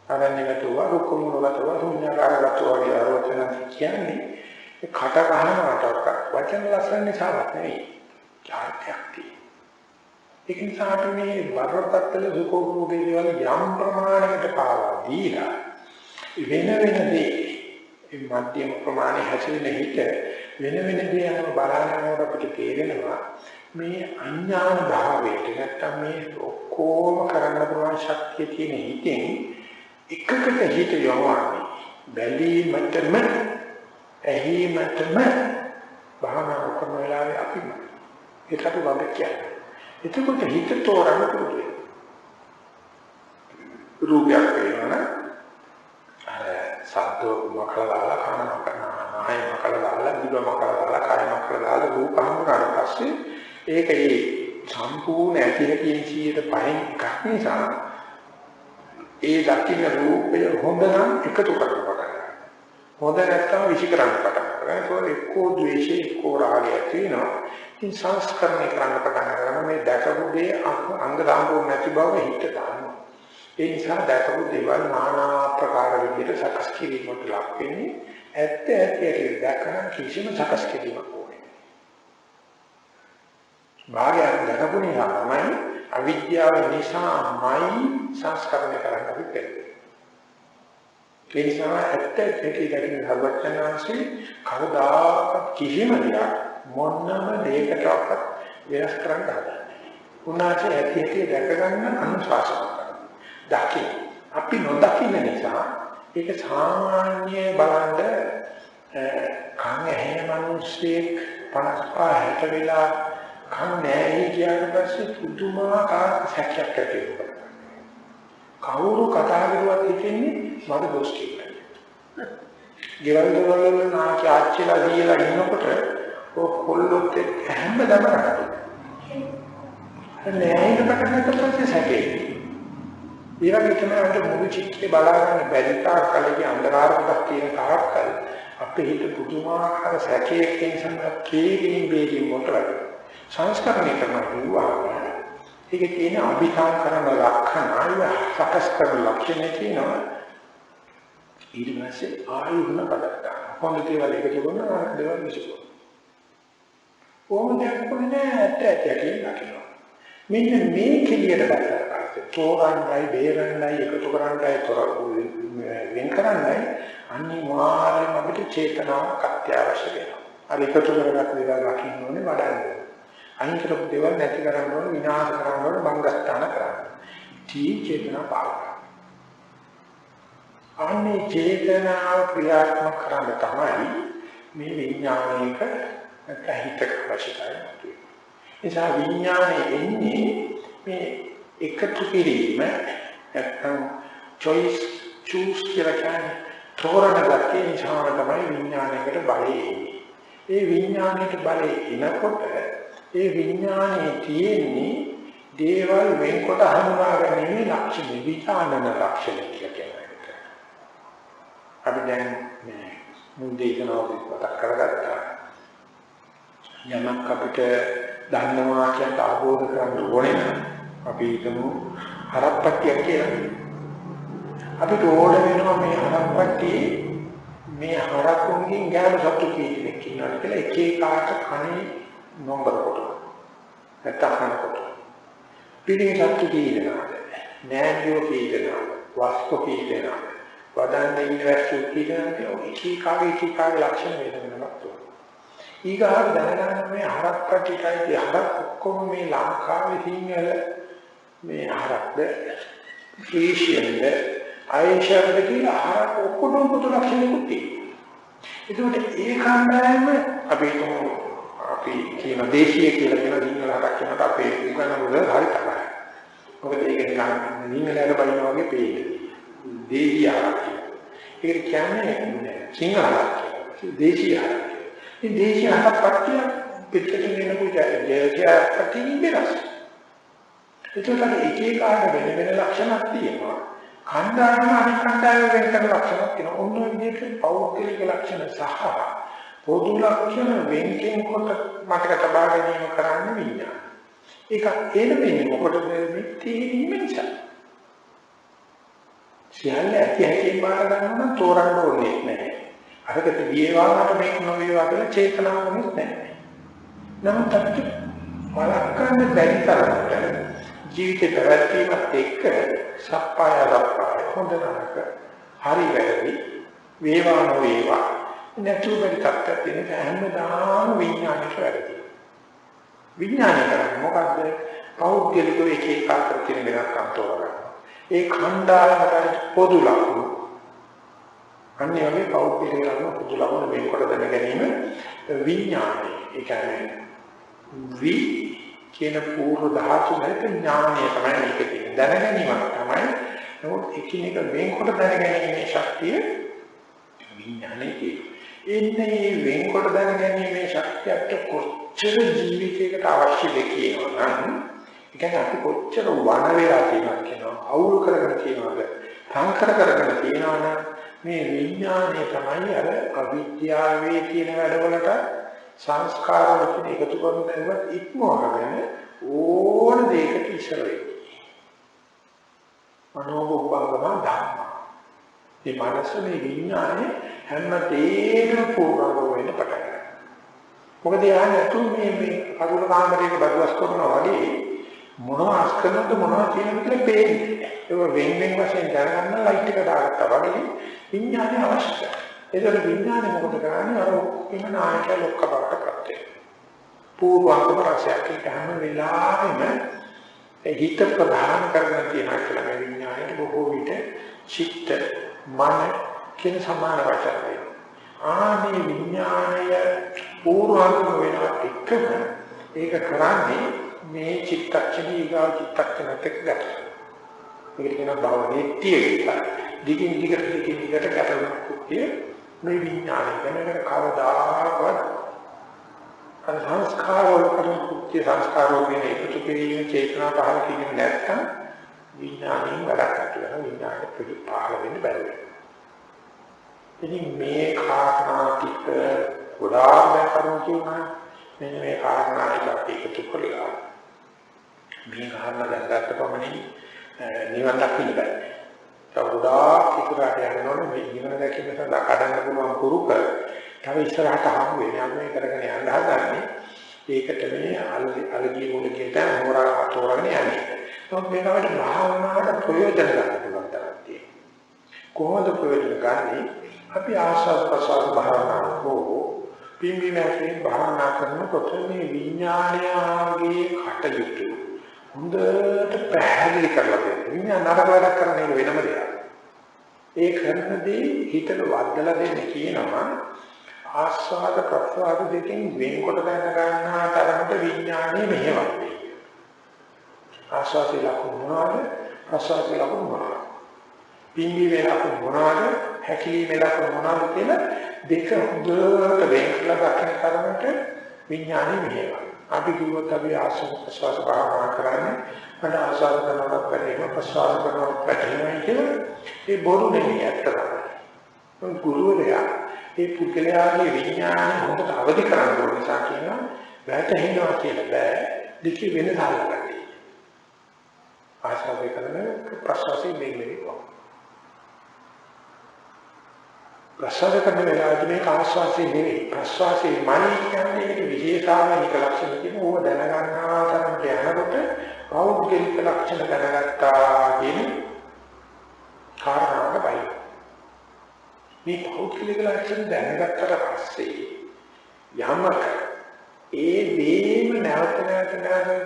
අරණ්‍යගතව රුක්කමුලගතව ශුන්‍යකාරගතව කියලා රචන කියන්නේ කට ගන්නවට වචන ලස්සන නිසාවත් නෙවෙයි. යාර්ථයක් තියෙනවා. ඒක නිසා අපි මේ වරපත්තල දුකෝභෝගී දේවල් යම් ප්‍රමාණයකට පාවා දීලා වෙන දේ මධ්‍යම ප්‍රමාණය හැසිරෙන හිත වෙන දේ අනුව බලනකොට අපිට තේරෙනවා මේ අඥාන භාවයට නැත්තම් මේ ඔක්කොම කරන්න පුළුවන් ශක්තිය තියෙන හිතෙන් එකකට හිත යොමවන්නේ බැලීමටම ඇහිමටම භාවනා කරන වෙලාවේ අපිම ඒකට අපි වගේ කියන්නේ. එතකොට හිත තෝරන්න පුළුවන්. රූපයක් වෙනවනේ අර සද්ද මකලාලා කනමකනාය මකලාලා දිව මකලාලා කාය මකලාලා රූප හමුනාට පස්සේ ඒක ඒ සම්පූර්ණ ඇතිහැටියෙන් 5% එකක් නිසා ඒ දකින්න රූපය හොඳ නම් එකතු කරන්න පටන් ගන්නවා. හොඳ නැත්නම් විසිකරන්න පටන් ගන්නවා. ඒක එක්කෝ ද්වේෂය එක්කෝ රාගය තියෙනවා. ඉතින් සංස්කරණය කරන්න පටන් ගන්නවා. මේ දැකපු දේ අංග සම්පූර්ණ නැති බව හිත දානවා. ඒ නිසා දැකපු දේවල් নানা ආකාර විදිහට සකස් කිරීමට ලක් වෙන්නේ ඇත්ත ඇත්තට දැකන කිසිම සකස් කිරීමක් ඕනේ. භාගයක් දැකපු නිසාමයි අවිද්‍යාව නිසාමයි සංස්කරණය කරන්න අපි බැහැ. ඒ නිසා ඇත්ත ඇත්තට දැකින හර්වචනාංශي කවදාකවත් කිසිම දෙයක් මොනම දෙයකටවත් වෙනස් කරන්න හදන්නේ. උනාට ඇති ඇති දැක ගන්න අනුශාසන කරනවා. දකින්න. අපි නොදකින්න නිසා ඒක සාමාන්‍ය බලන්න කන් ඇහෙන මිනිස්සෙක් 55 60 වෙලා කන් නැහැ කියන පස්සේ පුදුමාකාර සැකයක් ඇති වෙනවා. කවුරු කතා කරුවත් හිතන්නේ මට දොස් කියලා. ගෙවල් දොරවල් නාකි ආච්චිලා දීලා ඉන්නකොට ඔය කොල්ලොත් හැමදම කරා. නෑයිද පටන් සැකේ. ඒ වගේ තමයි අපිට මුළු චිත්‍රය බලාගන්න බැරි තාක් කලගේ අන්ධකාර කොටක් තියෙන තාක්කල් අපේ හිත පුදුමාකාර සැකයකින් සම්පූර්ණ බේරින් මොටරයි. සංස්කරණය කරනවා. ඒකේ තියෙන අභිධාන කරන ලක්ෂණ ආයව සකස් කරන ලක්ෂණ තියෙනවා. ඊට පස්සේ ආයුධන පදත්ත. කොහොමද දේවල් එකතු කරනවා දේවල් විශ්ව. කොහොමද කියන්නේ ඇත්ත කියනවා. මෙන්න මේ කෙලියට දැක්කා. තෝරන්නයි බේරන්නයි එකතු කරන්නයි වෙන කරන්නයි අනිවාර්යයෙන්ම අපිට චේතනාවක් අත්‍යවශ්‍ය වෙනවා. අර එකතු කරගත්ත දේවල් රකින්න ඕනේ වඩන්න. අයින් කරපු දේවල් නැති කරන්න ඕන, විනාශ කරන්න ඕන, බංගස්ථාන කරන්න. තී චේතනා පාලක. අනේ චේතනාව ක්‍රියාත්මක කරන්න තමයි මේ විඥානයක හිතක අවශ්‍යතාවය. එසා විඥානේ එන්නේ මේ එකතු කිරීම නැත්නම් choose කියලා කියන්නේ තෝරන ගැටේ නිසා තමයි විඥානයකට බලය එන්නේ. ඒ විඥානයට බලය එනකොට ඒ විඥානයේ තියෙන්නේ දේවල් වෙන්කොට හඳුනා ගැනීම ලක්ෂණ විඥානන ලක්ෂණ කියලා කියනවා. අපි දැන් මේ මුන්දේකනෝදි මතක් කරගත්තා. යමක් අපිට දන්නවා කියන අවබෝධ කරගන්න ඕනේ නම් අපි හිතමු හරප්පට්ටියක් කියලා. අපිට ඕන වෙනවා මේ හරප්පට්ටියේ මේ හරකුන්ගෙන් ගෑනු සතු කීයක් ඉන්නවා කියලා එක එකාට කණේ නම්බර කොට. නැත්නම් කොට. පිළිගත් සතු කීයනවාද? නෑනියෝ කීයනවාද? වස්තු කීයනවාද? වදන්න ඉන්වැස්ට් කීයනවාද? එක එකාගේ ලක්ෂණ වේදනමක් තුන. ඊගාට දැනගන්න මේ හරප්පට්ටියයි හරක් ඔක්කොම මේ ලංකාවේ සිංහල මේ හරක්ද ෆ්‍රීෂියන්ද ආයශරද කියලා හරක් ඔක්කොම පුතු ලක්ෂණිකුත් තියෙනවා. ඒකට ඒ කණ්ඩායම අපි කියන දේශීය කියලා කියන සිංහල හරක් කියනකොට අපේ උගන්වන හරි තමයි. මොකද ඒක නිකන් සිංහලයට බලනවා වගේ පේන්නේ. දේශීය හරක්. ඒක කියන්නේ සිංහල හරක්. දේශීය හරක්. මේ දේශීය හරක් පත්‍ය පිටකෙන් එන පුජාපටි වෙනස්. ඒකට එක එකාට වෙන වෙන ලක්ෂණක් තියෙනවා. කණ්ඩායම අනිත් කණ්ඩායම වෙන කරන ලක්ෂණක් තියෙනවා. ඔන්න විදිහට පෞද්ගලික ලක්ෂණ සහ පොදු ලක්ෂණ වෙන්කෙන් කොට මතක තබා ගැනීම කරන්න විඥාන. ඒක එළෙන්නේ මොකටද මේ තේරීම නිසා. සියල්ල ඇති බාර ගන්න නම් තෝරන්න ඕනේ නැහැ. අරකට විේවාකට මේක නොවේවා කියලා චේතනාවක් නැහැ. නමුත් අපිට වළක්වන්න බැරි තරමට ජීවිතේ පැවැත්මත් එක්ක සප්පාය දක්වාය හොඳ නරක හරි වැරදි වේවා නොවේවා නැතුව බැරි තත්ත්වයක් තියෙන හැමදාම විඥානයට වැරදි. විඥානය කරන්නේ මොකද්ද? පෞද්ගලිකව එක එක අතර තියෙන වෙනස්කම් තෝරගන්න. ඒ ඛණ්ඩායමට පොදු ලක්ෂණ. අන්නේ වගේ පෞද්ගලිකව පොදු ලක්ෂණ වෙනකොට දැන ගැනීම විඥානය. ඒ කියන්නේ කියන පූර්ව ධාතු නැති ඥානය තමයි මේක තියෙන්නේ. දැනගැනීමක් තමයි. නමුත් එකිනෙක වෙන්කොට දැනගැනීමේ ශක්තිය විඥානයේ. එන්නේ වෙන්කොට දැනගැනීමේ ශක්තියට කොච්චර ජීවිතයකට අවශ්‍යද කියනවා නම් ඒ කියන්නේ අපි කොච්චර වණ වෙලා තියෙනවද කියනවා අවුල් කරගෙන තියෙනවද සංකර කරගෙන තියෙනවනම් මේ විඥානය තමයි අර අවිද්‍යාවේ තියෙන වැඩවලට සංස්කාර වලින් එකතු කරන දේවල් ඉක්මවගෙන ඕන දෙයකට ඉස්සර වෙන්නේ. මනෝභෝගම ධර්ම. මේ මානසික විඥානේ හැම දෙයකම පූර්ණ වෙන්න පටන් ගන්නවා. මොකද යන්නේ තු මේ අගුල කාමරයක බදවස් කරනවා වගේ මොනවා අස් කරනවද මොනවා කියනවද කියලා පේන්නේ. ඒක වෙන වශයෙන් දැනගන්න ලයිට් එක දාගත්තා වගේ විඥානේ අවශ්‍යයි. ඒතර විඥානේ මොකද කරන්නේ අර ඉන්න නායක ලොක්ක බවට ප්‍රත්‍ය. පූර්වාංගම රසයක් හැම වෙලාවෙම හිත ප්‍රධාන කරගෙන තියෙනවා කියලා මේ විඥානේ බොහෝ විට චිත්ත මන කියන සමාන වචන වෙනවා. ආනේ විඥානය පූර්වාංගම වෙනවා එකම ඒක කරන්නේ මේ චිත්තක්ෂණී ඊගා චිත්තක්ෂණත් එක්ක ගන්න. මේකට කියනවා භවනීත්‍ය කියලා. දිගින් දිගට ගැටලුවක් කියේ මේ විඥානය ගැන කවදාකවත් අර සංස්කාර වල කරන කුක්ති සංස්කාරෝ කියන එකතු කිරීම චේතනා පහල කිරීම නැත්නම් විඥානයෙන් වැඩක් නැහැ. විඥානය පිළිපාල වෙන්න බැහැ. ඉතින් මේ කාරණා ටික ගොඩාක් දැකලා කියනවා මෙන්න මේ කාරණා ටික අපි එකතු කරලා මේ කාරණා දැනගත්ත පමණින් නිවන් දකින්න බෑ. තවදුරටත් ඉස්සරහට යනකොට මේ ජීවන දැකීම සඳහා කඩන්න පුළුවන් පුරුක තව ඉස්සරහට හමු වෙනවා මේ කරගෙන යන්න හදන්නේ. ඒකට මේ අලගිය මුලකියට හොරා තෝරගෙන යන්නේ. නමුත් මේකට භාවනාවට ප්‍රයෝජන ගන්න පුළුවන් තරක් තියෙනවා. කොහොමද ප්‍රයෝජන ගන්නේ? අපි ආස්වාද ප්‍රසාර භාවනාව හෝ පිම්බි මැකේ භාවනා කරනකොට මේ විඥානයගේ කටයුතු හොඳට පැහැදිලි කරලා දෙන්න. විඥාන නරක වැඩ කරන එක වෙනම දෙයක්. ඒ කරනදී හිතට වදලා දෙන්න කියනවා ආස්වාද ප්‍රසවාද දෙකෙන් වෙන්කොට දැන ගන්නා තරමට විඥානයේ මෙහෙවන්නේ. ආස්වාදේ ලකුණු මොනවාද? ප්‍රසවාදේ ලකුණු මොනවාද? පිම්බි වේලකුණු මොනවාද? හැකිලි වේලකුණු මොනවාද කියලා දෙක හොඳට වෙන් කළා දකින තරමට විඥානයේ මෙහෙවනවා. අපි කිව්වොත් අපි ආස්වාද ප්‍රසවාද භාවනා කරන්නේ මට ආස්වාද කරනකොට වැඩිම ප්‍රසවාද කරනකොට වැඩිමයි කියලා ඒ බොරු නෙමෙයි ඇත්ත තමයි. ගුරුවරයා ඒ පුද්ගලයාගේ විඥානය හොඳට අවදි කරන්න ඕන නිසා කියනවා වැටහෙනවා කියලා බෑ දෙකේ වෙනස හොයන්න. ආස්වාද කරන ප්‍රසවාසයේ මේකේ ප්‍රසවාස කරන වෙලාවදී මේක ආස්වාදයේ නෙවෙයි ප්‍රසවාසයේ මනින් කියන්නේ ඒක විශේෂාවනික ලක්ෂණ කියන ඕව දැනගන්නවා තරමට යනකොට පෞද්ගලික ලක්ෂණ දැනගත්තා කියන කාරණාවක බයි. මේ පෞද්ගලික ලක්ෂණ දැනගත්තට පස්සේ යමක ඒ දේම නැවත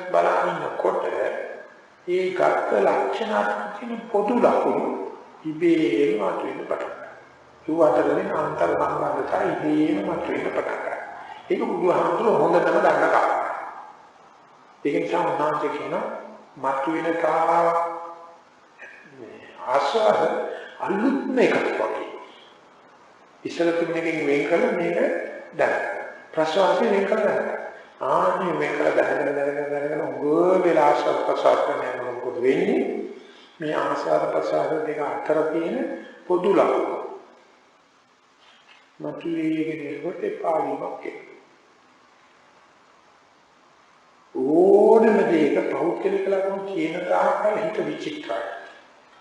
බලනකොට ඒ ගත්ත ලක්ෂණ අතරින් පොදු ලක්ෂණ ඉබේම අතුරින් පටන් ඒ අතරින් අන්තර් සම්බන්ධතා ඉදීම මතුවෙන්න පටන් ගන්නවා. ඒක බුදුහාමුදුරුවෝ හොඳටම දන්න කාරණා. ඒක නිසා උන්වහන්සේ කියන මතුවෙන ආස්වාද අලුත්ම එකක් වගේ. ඉස්සර තුනකින් වෙන් කළ මේක දැන. ප්‍රසවාසයෙන් වෙන් කළ දැන. ආන්නේ වෙන් කළ දැනගෙන උගෝ වෙලා ආස්වාද ප්‍රසවාස කරන මොකද වෙන්නේ? මේ ආස්වාද ප්‍රසවාස දෙක අතර තියෙන පොදු ලක්ෂණ මතුවේගෙන කොට පාඩිමක් ඕනම දෙයක පෞද්ගලික ලක්ෂණ කියන තාක්කල් හිත විචිත්‍රයි.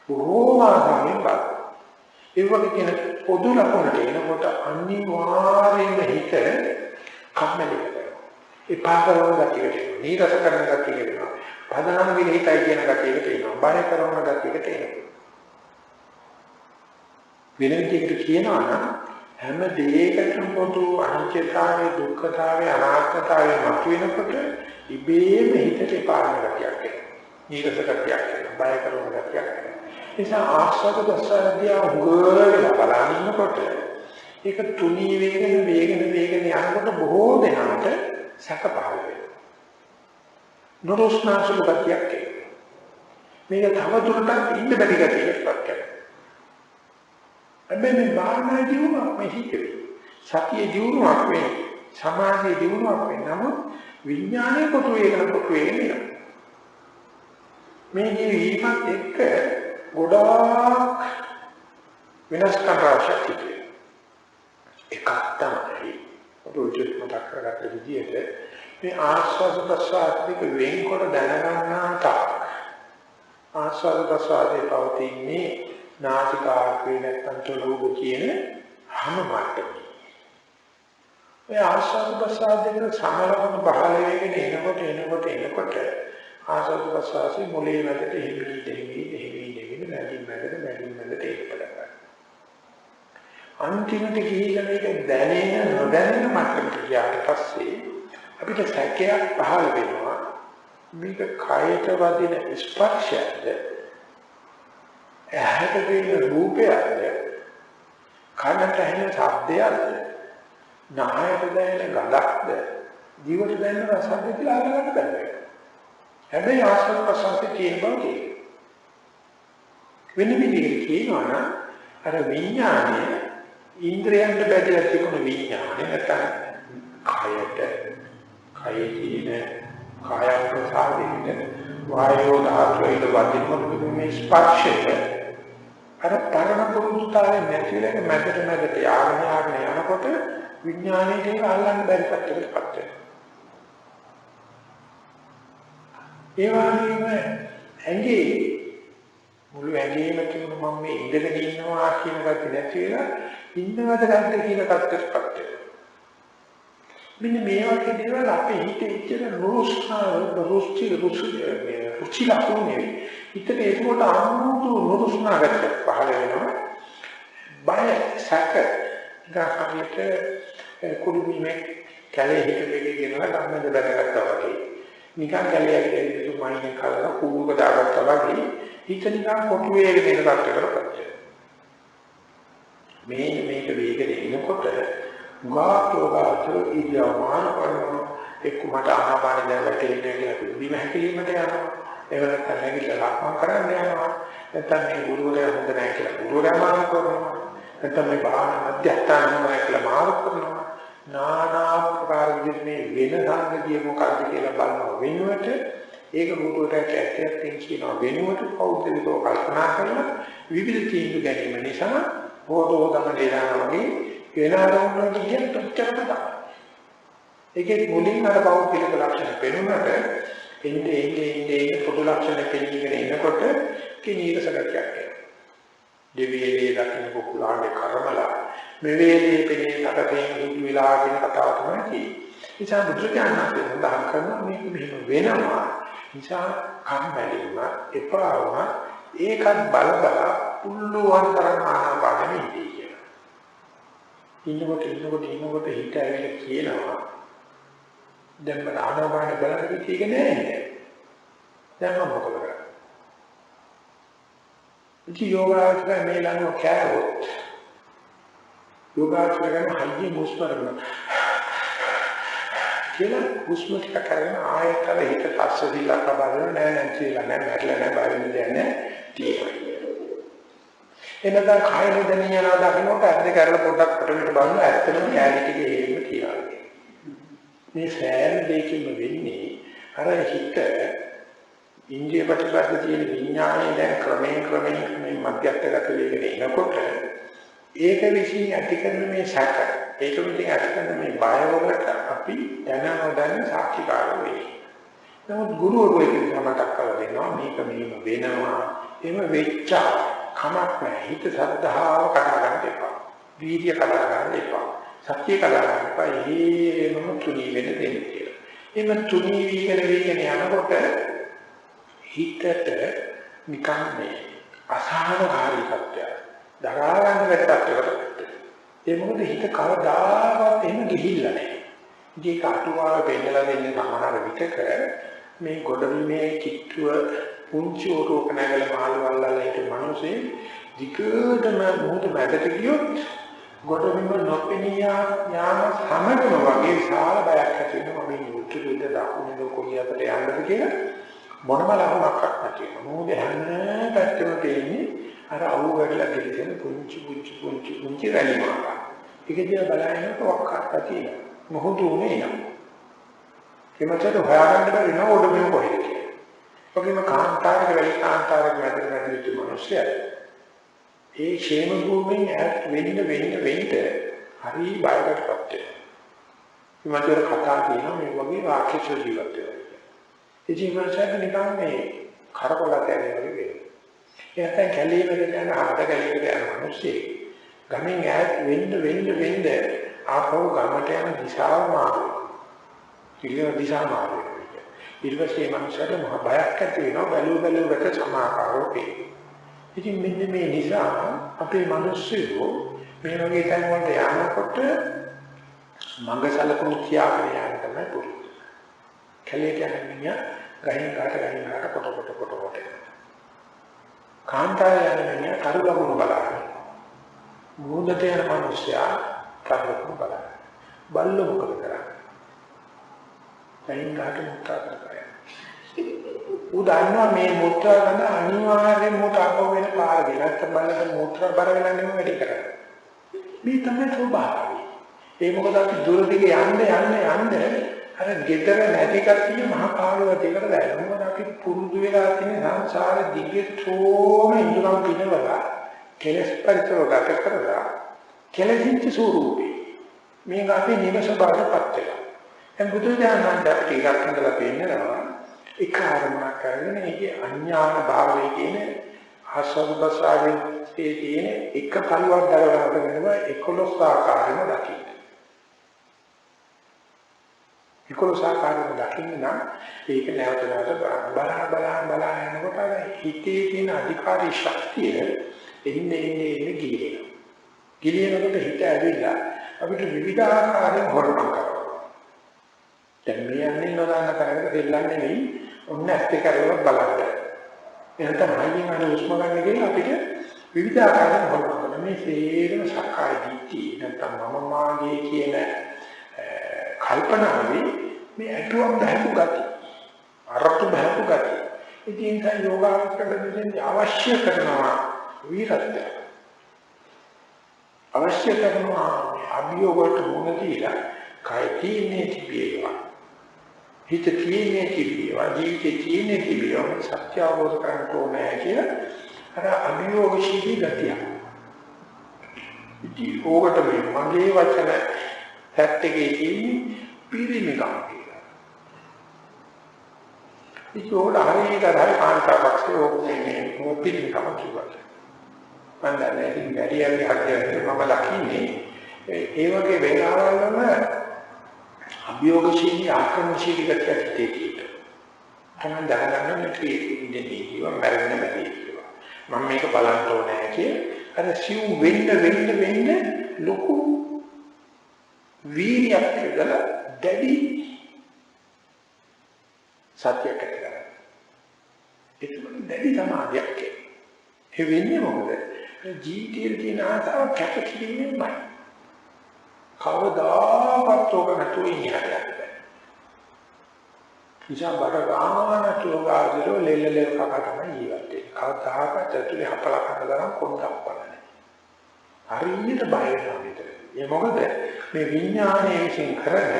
බොහෝම ආසාවෙන් බලන්න. ඒ වගේ කියන පොදු ලක්ෂණට එනකොට අනිවාර්යයෙන්ම හිත කම්මැලි වෙනවා. එපා කරන ගතියකට එනවා. නීරස කරන ගතියකට එනවා. පදනම් විහිිතයි කියන ගතියකට එනවා. බය කරන ගතියකට එනවා. වෙන විදිහකට කියනවා නම් හැම දෙයකටම පොදු අනිත්‍යතාවයේ දුක්ඛතාවයේ අනාත්මතාවයේ මතුවෙනකොට ඉබේම හිතට පාරන ගතියක් එනවා. නීරස ගතියක් එනවා. බය කරන ගතියක් එනවා. ඒ නිසා ආස්වාද ප්‍රසාරදී උගල බලනකොට ඒක තුනී වේගන යනකොට බොහෝ දෙනාට සැක පහළ වෙනවා. නොරොස්නාසුල ගතියක් එනවා. මේක තව දුරටත් ඉන්න බැරි ගතියකට පත් කරනවා. හැබැයි මේ භාවනා ජීවුණක් මේ හිතේ සතිය ජීවුණක් වෙන්නේ සමාධිය ජීවුණක් වෙන්නේ නමුත් විඥානයේ කොට වේගන මේ ජීවිතත් එක්ක ගොඩාක් වෙනස්කම් රාශියක් එකක් තමයි ඔබට මතක් කරගත්ත විදිහට මේ ආස්වාද ප්‍රසආදික වෙන්කොට දැනගන්නා තාක් ආස්වාද ප්‍රසආදේ පවතින්නේ නාසිකාග්‍රේ නැත්නම් තොලෝග කියන හැම මට්ටමේ. මේ ආස්වාද ප්‍රසආදයෙන් සමලවන බහල වේගෙන එනකොට ආස්වාද ප්‍රසආසි මොලේ මැදට හිමි මැදට ඒකපලක්. අන්තිමට ගිහිල්ලා මේක දැනෙන නොදැනෙන මට්ටමට ගියාට පස්සේ අපිට සැකයක් පහළ වෙනවා මේක කයට වදින ස්පර්ශයද ඇහැට පෙනෙන රූපයද කනට ඇහෙන ශබ්දයද නහයට දැනෙන ගඳක්ද දිවට දැනෙන රසක්ද කියලා අරගන්න බැහැ. හැබැයි ආස්වාද ප්‍රසආසයේ තියෙන බව වෙන විදිහට කියනවා නම් අර විඥානය ඉන්ද්‍රයන්ට බැඳලා තිබුණු විඥානය නැත්නම් කයේ තියෙන කාය ප්‍රසාදයෙන් වායෝ ධාතුවේ වදිනකොට මේ ස්පර්ශය අර පරණ පුරුදුතාවයෙන් නැතිවෙලක මැදට යාගෙන යනකොට විඥානයේ ඒක අල්ලන්න බැරි පැත්තකටපත් වෙනවා. ඒ වගේම ඇඟේ මුළු ඇඟේම තිබුණ මම මේ ඉඳගෙන ඉන්නවා කියන එක නැති වෙලා ඉන්නවද නැද්ද කියන කට්ටපත් වෙනවා. මෙන්න මේ වගේ දේවල් අපේ හිතේ ඉච්චර රුචි ලකුණේ හිතේ ඒකට අනුමුතු නුරුස්නාගත පහළ වෙනවා. බය සැක ගහමිට කුරුමිමේ කැලේ හිටපෙගේ ගෙනලා ගම්මැද බැලගත්තා වගේ. නිකන් කැලේ ඇවිල්ලා මයින් කලලා කුරුක දාගත්තා වගේ හිත නිකන් කොටු වේගෙන එන තත්ත්වයකටපත් වෙනවා. මේක වේගෙන එනකොට ගාතෝගාතෝ ඉරියව්මාන කරනවා එක්කමට ආහාර දැන් වැටෙන්නේ කියලා බිම හැකිලීමට යනවා. ඒ වෙලත් නැගිටලා ලක්මන් කරන්න යනවා. නැත්නම් මේ ගුරුවරයා හොඳ නැහැ කියලා ගුරුවරයා මාරු කරනවා. නැත්නම් මේ භාවනා මධ්‍යස්ථාන නැහැ කියලා මාරු කරනවා. නානා ප්‍රකාර විදිහට මේ වෙන සංගතිය මොකක්ද කියලා බලන වෙනුවට ඒක ගුරුවරයාට ඇත්තටම කියනවා වෙනුවට පෞද්ගලිකව කල්පනා කරලා විවිධ තීන්දුව ගැනීම නිසා හොදෝදම දේනවා වගේ වෙන ආරම්භවල කියන තුච්චකට තමයි. ඒකේ මුලින් අර පෞද්ගලික ලක්ෂණ පෙනුනට එන්නේ පොදු ලක්ෂණ පෙනීගෙන එනකොට කිනීරසකයක් එනවා. දෙවියන්ගේ දකින්න කුකුලාගේ කර්මලා මේ වේලේ පෙනේ තකතෙන් දුක් විලා කියන කතාව තමයි කියන්නේ. නිසා බුදුරජාණන් වහන්සේ සඳහන් කරනවා මේක මෙහෙම වෙනවා. නිසා කම්මැලි වුණා, එපා වුණා, ඒකත් බල පුල්ලුවන් තරම් ආනාපානෙ ඉඳී කියලා. ඉන්නකොට හිත ඇවිල්ලා කියනවා දැන් මට ආනාපානෙ බලන්න කිව්ක නෑ. දැන් මම මොකද කරන්නේ? ඉති යෝගාවචර මේ ළඟ කෑවොත් යෝගාවචර ගන්න හයිය මුස්පරන කියලා හුස්ම ටික කරගෙන ආයෙත් අර හිත තස්ස දිලා කබරන නෑ කියලා නෑ මැරෙලා නෑ බය වෙන්නේ නෑ තියෙනවා. එනනම් කායන දනියනවා දකින්නට ඇද්ද කරලා පොඩ්ඩක් පිටට බලන්න ඇත්තටම කැලී ටික හේම තියනවා. මේ සෑම දෙයකින්ම වෙන්නේ අර හිත ඉන්දිය ප්‍රතිපද තියෙන විඥානයේ දැන් ක්‍රමයෙන් මධ්‍යස්ථගත වෙගෙන එනකොට ඒක විශ්ින් ඇති කරන මේ සැක ඒක විදිහින් ඇති කරන මේ බය වලට අපි දැනනොදැන සාක්ෂිකාර වෙයි. නමුත් ගුරුවරු ඒක මතක් කරලා දෙනවා මේක මෙහෙම වෙනවා එහෙම වෙච්ච කමක් නැහැ. හිත සද්ධාව කඩා ගන්න එපා. වීර්ය කඩා ගන්න එපා. සත්‍ය කඩා ගන්න එපා. එහෙමම තුනී වෙන්න දෙන්න කියලා. එහෙම තුනී වීගෙන යනකොට හිතට නිකන් මේ අසහනකාරීත්වය දරා ගන්න වැටපත් ඒ මොකද හිත කවදාවත් එහෙම ගිහිල්ලා නැහැ. ඉතින් අටුවාව පෙන්නලා දෙන්නේ සමහර විටක මේ ගොඩබිමේ කිට්ටුව පුංචි ඕටෝක නැගල මාළු වල්ලාලා හිට මිනිස්සේ දිගටම මොහොත මැදට ගියොත් ගොඩබිම නොපෙනිය යාම සමගම වගේ විශාල බයක් ඇති වෙනවා. මේ උතුරුද දකුණද කොහේ අපට යන්නද කියලා මොනම ලකුණක් නැති වෙනවා. මොකද හැම පැත්තම තියෙන්නේ අර අවු වලලා ගෙලින පුංචි රැලි මාර්ග. ඒක දිහා බලනකොට වක්කාත් තියෙනවා. මොහොත උනේ නෑ. එමෙතන හොයාගන්න බැරි නෝ ඔඩ මෙව කොහෙද කියලා. ඔකෙම කාන්තාරක වැඩි කාන්තාරක මැදට මිනිස්සයා ඒ ക്ഷേම භූමියෙන් ඈත් වෙන්න හරි බයකටපත් වෙනවා. ඉමතර කතා කියනවා මේ වගේ රාක්ෂස ජීවිතයක්. ඒ ජීවිතය නිකන් මේ කරකොලට යන වගේ වෙනවා. එයාට කැලේකට යන ආද කැලේකට යන මිනිස්සේ ගමෙන් ඈත් වෙන්න ආපහු ගමට යන දිශාව මාරුයි. පිළිවෙල දිශා මාරුයි. ඊළඟට මනුෂ්‍යයට මහ බයක් ඇති වෙනවා බැලුවට සමාකාරෝ වේ. ඉතින් මෙන්න මේ නිසා අපේ මිනිස්සු මේ වගේ තැන් වලට යනකොට මඟසලකුණු කියාගෙන යන්න තමයි පුරුදු. කැලේට යන මිනිහා ගහින් කාට කොට. කාන්තාරය යන මිනිහා කරුලකුණු බලන්න. මූදට යන මිනිස්සයා කරුලකුණු බලන්න. බල්ල මොකද කරන්නේ? ගහින් කාට මුත්‍රා කරන්නේ. උදාහරණ මේ මුත්‍රා ගන්න අනිවාර්යෙන් මුත්‍රා වෙන පාර දෙලත් බලන්න මුත්‍රා බර වෙලා නෙමෙයි වැඩි කරන්නේ. මේ තමයි ස්වභාවය. ඒ මොකද අපි දුර දිගේ යන්න අර ගෙදර නැති කතිය මහ පාළුව දෙකට දැනෙනවා. මොකද අපි පුරුදු වෙලා තියෙන සංසාර දිගටම ඉඳුරම් පිනවලා කෙලස් පරිතව ගත කරලා කෙලසිච්ච ස්වරූපේ මේක අපි නිවස බාරපත් වෙලා. දැන් බුදුදහමෙන් ටිකක් හඳලා පෙන්නනවා එක ආරම්භ කරගෙන ඒකේ අඥාන භාවයේ කියන ආසවබසාවෙන් තියෙන එක පරිවර්තන කරනවා 11 ආකාරයෙන්ම දකින්න. 11 ආකාරයෙන්ම දකින්න නම් ඒක නැවත බලා යනකොට හිතේ තියෙන අධිකාරී ශක්තිය එන්නේ ගිලිනවා. ගිලිනකොට හිත ඇවිල්ලා අපිට විවිධාකාරයෙන් හොරකම් කරනවා. දැන් මේ යන්නේ නොදන්න කරකට දෙල්ලන්නේ නෙවෙයි ඔන්න ඇත්ත කරලා බලන්න. එහෙනම් හයියෙන් අර උස්ම ගන්න කියලා අපිට විවිධාකාරයෙන් හොරකම් කරනවා. මේ සේරම සක්කාය දිට්ඨිය නැත්නම් මම මාගේ කියන කල්පනාවේ මේ අටුවම් බහපු ගතිය. අරතු බහපු ගතිය. ඉතින් ඒ යෝගාවචරයෙන් අවශ්‍ය කරනවා වීරත්වය. අවශ්‍ය කරනවා අභියෝගයට මුහුණ දීලා කය තීනේ තිබේවා. හිත තීනේ තිබේවා. ජීවිතේ තීනේ තිබේවා. සත්‍ය අවබෝධ කරගන්න ඕනේ කියලා අර අභියෝගශීලී ගතිය. ඉතින් ඕකට මේ මගේ වචන හැත්තේ තියෙන්නේ පිරිමිකම් කියලා. ඉතින් හරියට කාන්තාවක්සේ ඕකනේ පිරිමිකම කියනවා. මම දැන් ඉතින් ගැරියල්ලි හරියට මම ලකින්නේ ඒ වගේ වෙලාවලම අභියෝගශීලී ආක්‍රමණශීලී ගතියක් තියෙනවා. තමයි දැනගන්න මේ ඉන්නේ කියව මරන්න බැහැ කියනවා. මම මේක බලන්න ඕනේ කිය අර සිව් වෙන්න ලොකු වීර්යයක් කියලා දැඩි සත්‍යයක් කරගන්න. ඒක දැඩි සමාධියක්. ඒ වෙන්නේ මොකද? ජීවිතයේ තියෙන ආසාව කැපකිරීමෙන්මයි. කවදාවත් ඔබ නැතුව ඉන්නේ නැහැ. ඉතින් බඩ ගානට යෝගාවදෝ ලෙල්ලේ කකා තමයි ජීවත් වෙන්නේ. කවදාකවත් ඇතුලේ හපලා කරලා කොන්දක් බලන්නේ. හරියට බය වෙනවා විතර. ඒ මොකද මේ විඥානයේ විසින් කරන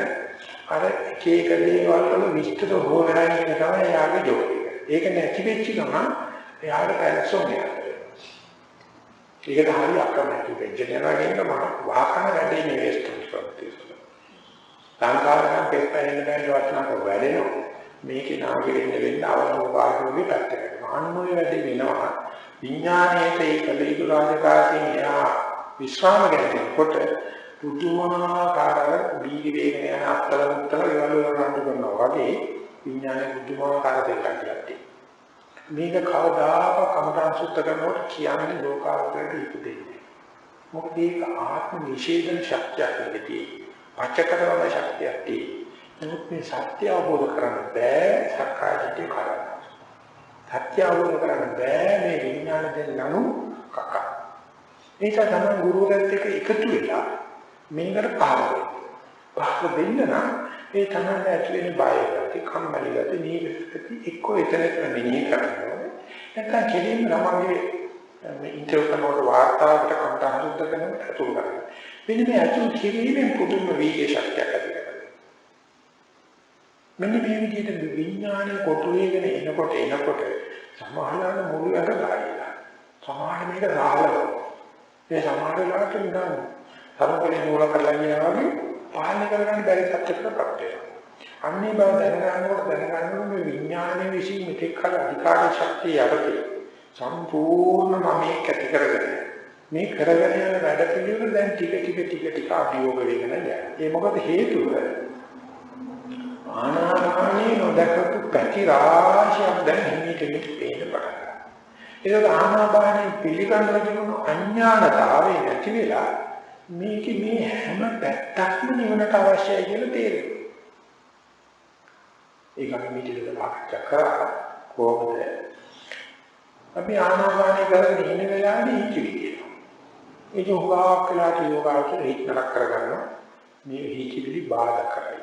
අර එක එක දේවල් වල විස්තර හොයන එක තමයි යාගේ ජෝලි. ඒක නැති වෙච්ච ගමන් එයාට පැලසොන්නේ. ඒකට හරිය අකමැති වෙච්ච යනවාගෙන මම වාහන වැඩේ මේ වෙස්ටර්න් ප්‍රොෆෙසර්. සංකාරකම් පෙන්නන බැලුව වටනක වැඩෙනවා. මේකේ නාගෙන්න වෙන්න අවශ්‍ය වාහනෝගේ පැත්තකට. අන්නෝය වැඩේ වෙනවා. විඥානයේට ඒ කලියු රාජකාරියෙන් එයා විශ්‍රාම ගැනීමකොට පුදුමාකාර බීජ වේගන යන අත්තල මුත්තල ඒවල රණ්ඩු කරනවා වගේ විඥානයේ පුදුමාකාර දෙයක් කියලා. මේක කවදාක කමඨාන් සුද්ධ කරනකොට කියන්නේ ලෝකාවතරට ඉපදෙන්නේ. මොකද ඒක ආත්ම නිෂේධන ශක්තියක් නෙවෙයි. පච්චකරවල ශක්තියක් තියෙයි. නමුත් මේ සත්‍ය අවබෝධ කරගන්න බෑ සක්කායදිට්ඨිය කරන්න. සත්‍ය අවබෝධ කරගන්න බෑ මේ විඥාන දෙන්න නු කක. ඒක තමයි ගුරුවරයාත් එක්ක එකතු වෙලා මේකට පහර දෙන්න නම් ඒ තමයි ඇතුලේ බයයි කම්මැලි ගතිය නීරසකති එක්කෝ එතනට මෙනෙහි කරනවා නැත්නම් කෙලින්ම ළමගේ මේ ඉන්ටර්විව් කරනකොට වාර්තාවට කම්පා හසුද්ද කරනකොට අතුල් කරනවා මෙන්න මේ අතුල් කිරීමෙන් පුදුම වීර්ය ශක්තියක් ඇති කරගන්නවා මෙන්න මේ විදිහට විඥානයේ කොටු වේගෙන එනකොට සමාහලන මුළු එක ගායිලා සමාහල මේක සාහලව මේ සමාහලලාට නිකන් තරකලේ නූල කරලා ගියා වගේ පාලනය කරගන්න බැරි තත්ත්වයකට පත් වෙනවා. අන්නේ බව දැනගන්නකොට මේ විඥානයේ විශ්ින් මෙතෙක් කල අධිකාර ශක්තිය යටතේ සම්පූර්ණ මමෙක් ඇති කරගෙන මේ කරගෙන යන වැඩ පිළිවෙල දැන් ටික අභියෝග වෙගෙන යනවා. ඒ මොකද හේතුව ආනාපානේ නොදකපු පැති රාශියක් දැන් හිමිට පේන්න පටන් ගන්නවා. ඒක ආනාපානේ පිළිගන්න තිබුණු අඥානතාවය නැති වෙලා මේක මේ හැම පැත්තක්ම නිවනට අවශ්‍යයි කියලා තේරෙනවා. ඒක අපි මිටිලක සාකච්ඡා කරා කොහොමද? අපි ආනාපානය කරගෙන ඉන්න වෙලාවේ හිතවිලි එනවා. ඒක හුඟක් වෙලාට යෝගාවචර හිතනක් කරගන්නවා. මේ හිතවිලි බාධා කරයි.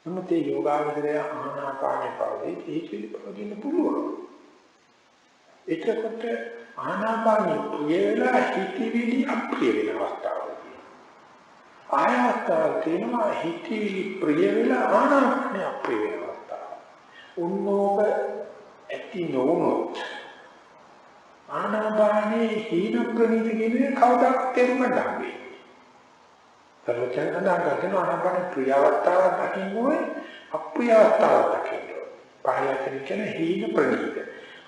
නමුත් ඒ යෝගාවචරය ආනාපානය පවදී හිතවිලි පවදින්න පුළුවන්. එතකොට ආනාපානය ප්‍රිය වෙලා හිතවිලි අප්‍රිය වෙන අවස්ථාවලදී ආයතන තියෙනවා හිතවිලි ප්‍රිය වෙලා ආනාපානය අප්‍රිය වෙන අවස්ථාව. උන්නෝක ඇති නොවුනොත් ආනාපානයේ හීන ප්‍රණීත කියන්නේ කවදාවත් තේරුම් ගන්න බැහැ. සර්වචන් අනාගතන ආනාපාන ප්‍රිය අවස්ථාවක් දකින්නෝයි අප්‍රිය අවස්ථාවක් දකින්නෝයි. පහලට කියන හීන ප්‍රණීත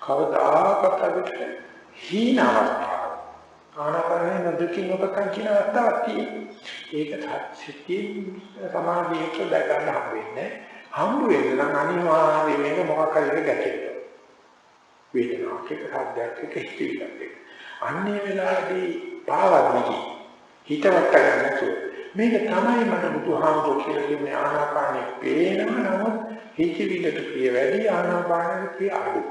කවදාකවත් අපිට හීන අවස්ථාවක් ආනාපානයේ නොදකින්න ඔබකන් කියන අවස්ථාවක් තියෙනවා. ඒක සිතින් සමාධියට දැක ගන්න හම්බ වෙන්නේ. හම්බ වෙන්න නම් අනිවාර්යයෙන් මේක මොකක් හරි ගැටෙනවා. වේදනාවක් එක සාධ්‍යයක් එක හිතවිල්ලක් එක. අන්නේ වෙලාවේදී පාවද්දී හිතවට ගන්න නැතුව. මේක තමයි මට බුදුහාමුදුරුවෝ කියලා කියන්නේ ආනාපානෙ පේනම නමුත් හිතවිල්ලට ප්‍රිය වැඩි ආනාපානෙට ප්‍රිය අඩු.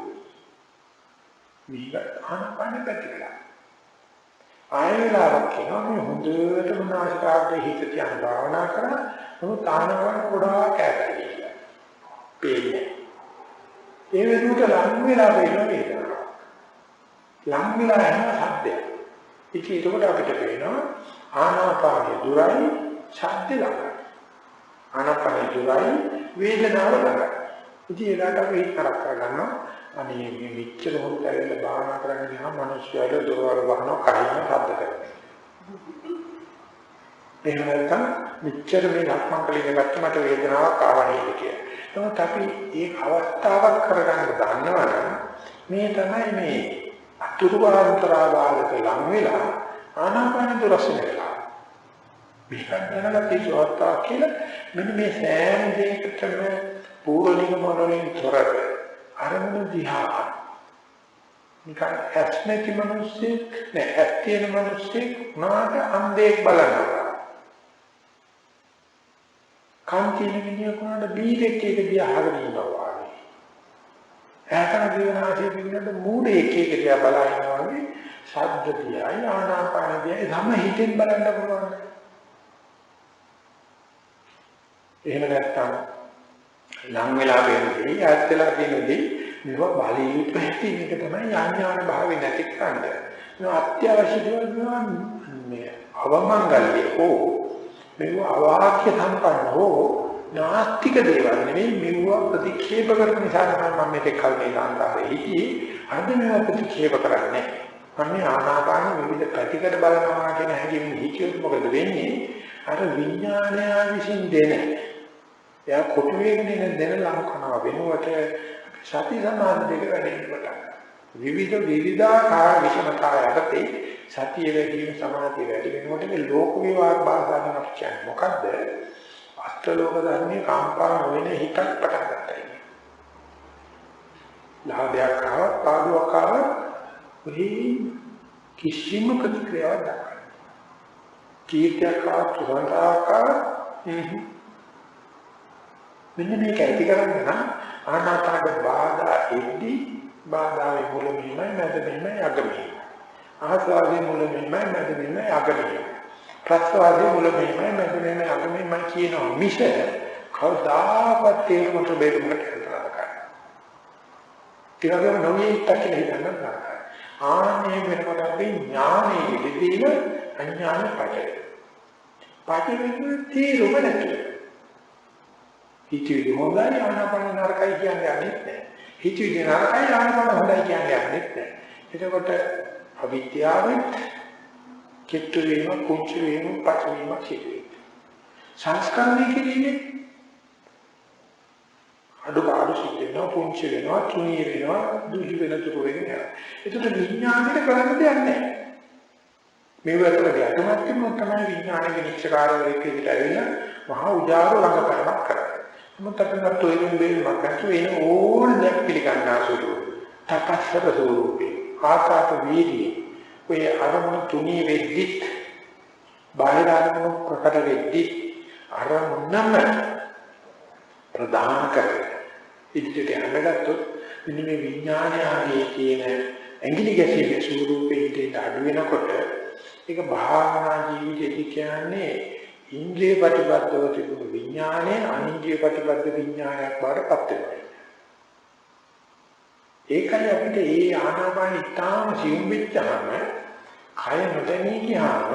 මේක ආනාපානෙ පැතිරලා. ආයෙලාවක් කියනවා මේ හොඳට මනසට හිත තියන භාවනා කරා නමුත් ආනාපාන ගොඩාක් ඈතයි කියලා. පේන්නේ. ඒ වෙනුවට ලං වෙලා වෙනවා වේදනාව. ලං වෙලා යන සද්දය. ඉතින් ඒකට අපිට පේනවා ආනාපානයේ දුරයි ශබ්ද ළඟයි. ආනාපානයේ දුරයි වේදනාව ළඟයි. ඉතින් ඒකට අපි හිතක් කරගන්නවා අනේ මේ මෙච්චර හොඳට භාවනා කරගෙන ගියාම මිනිස්සුන්ට දොරවල් වහනවා කයින් ශබ්ද කරනවා. එහෙම නැත්නම් මෙච්චර මේ ලක්මන් කලින් ගත්ත මට වේදනාවක් ආවනේ කියලා. නමුත් අපි මේ අවස්ථාවක් කරගන්න දන්නවනම් මේ තමයි මේ අතුරුවාන්තරාවාදක ලං වෙලා ආනාපාන දුරස්න වෙලා. මේක දැනගත්ත ඉස්සරහට කියලා මෙන්න මේ සෑම දෙයකටම පූර්ණික මොනලින් තොරව අරමුණ දිහා නිකන් ඇස් නැති මිනිස්සෙක් නෑ ඇස් තියෙන මිනිස්සෙක් නාට අන්ධයෙක් බලනවා. කාන්තින විඤ්ඤාණයට බීරෙක් එක දිහා අහගෙන ඉන්නවා වගේ. ඈතන දිවනාසේ පින්නට මූඩෙක් එක දිහා බලා ඉන්නවා වගේ ශබ්ද දිහා ආනාපාන දිහා සම හිතෙන් බලන්න පුළුවන්. එහෙම නැත්නම් ලං වෙලා වෙන්නේ ඈත් වෙලා තියෙනදී මේව බලීත් පැති මේක තමයි ඥාන භාවය නැති කරන්නේ. මේ අත්‍යවශ්‍ය දේවල් මේ අවමංගල්‍ය හෝ මේව අවාක්‍ය සම්පන්න හෝ නාස්තික දේවල් නෙවෙයි මේව ප්‍රතික්ෂේප කරන නිසා තමයි මම මේක කල්පේ ගන්නාවේ හිතී අද මේව ප්‍රතික්ෂේප කරන්නේ. මම ආනාපාන විවිධ පැතිකඩ බලනවා කියන හැඟීම හිතියොත් මොකද වෙන්නේ? අර විඥානය විසින් දෙන එයා කොටු වේගනේ දෙන ලංකනාව වෙනුවට සති සමාධි දෙක වැඩි වෙනවා. විවිධාකාර විෂමතා යටතේ සතිය වැඩි වීම සමාධිය වැඩි වෙනකොට මේ ලෝක විවාහ භාෂාවක් කියන්නේ මොකද්ද? අෂ්ටලෝක ධර්මයේ කාම්පා නොවන හිතක් පටන් ගන්නවා. ලාභයක් ආවත් පාඩුවක් ආවත් කිසිම ප්‍රතික්‍රියාවක් නැහැ. කීර්තියක් ආවත් සුවඳක් ආවත් මෙන්න මේක ඇති කරගන්න නම් ආනාපාන බාධා එද්දී බාධාවේ මුල මෙහෙමයි මැද මෙහෙමයි අග මෙහෙමයි. ආස්වාදයේ මුල මෙහෙමයි මැද මෙහෙමයි අග මෙහෙමයි. ප්‍රස්වාදයේ මුල මෙහෙමයි මැද මෙහෙමයි අග මෙහෙමයි කියනවා මිස කවදාවත් තේරුමට බේරුමකට හදලා ගන්න. ඊළඟට නොමියක් කියලා හිතන්න ගන්න. ආනේ වෙනකොට අපි ඥානෙ විදින අඥාන පටේ. පටේ වෙන්නේ තේරුම නැතුව. හිතවිලි හොඳයි ආනාපාන නරකයි කියන්නේ නැහැ. හිතවිලි නරකයි ආනාපාන හොඳයි කියන්නේ නැහැ. එතකොට අවිද්‍යාවෙන් කිට්ටු වීම, කුංචු වීම, පච වීම කියන්නේ. සංස්කරණය කියන්නේ අඩුපාඩු සිද්ධ වෙනවා, කුංචු වෙනවා, තුනී වෙනවා, දුහි වෙන තුරු වෙනවා. එතකොට විඥාණයට කරන්න දෙයක් නැහැ. මේ වගේ අතුමත් කිව්වොත් තමයි විඥානයේ නිශ්චකාරවලට විදිහට ඇවිල්ලා මහා උජාරු ළඟකරමක් කරන්නේ. මොකද අපිට තොයිරුම් බේරුමක් නැතුව එන ඕන දෙයක් පිළිගන්න ආසුරු තපස්සර ස්වරූපේ ආකාත වීර්යය ඔය අරමුණු තුනී වෙද්දි බාහිර අරමුණු ප්‍රකට වෙද්දි අරමුණම ප්‍රධාන කරගෙන ඉදිරියට යනගත්තොත් මෙන්න මේ විඥානයේ තියෙන ඇඟිලි ගැසීමේ ස්වරූපේ හිතේ අඩු වෙනකොට ඒක භාවනා ජීවිතයේ කියන්නේ ඉන්ද්‍රිය ප්‍රතිපදව තිබුණු විඥානයේ අනින්ද්‍රිය ප්‍රතිපද විඥානයක් බාටපත් වෙනවා. ඒකයි අපිට ඒ ආනාපාන ඉතාම සිවුම් වෙච්චාම කය නොදැනී ගියාම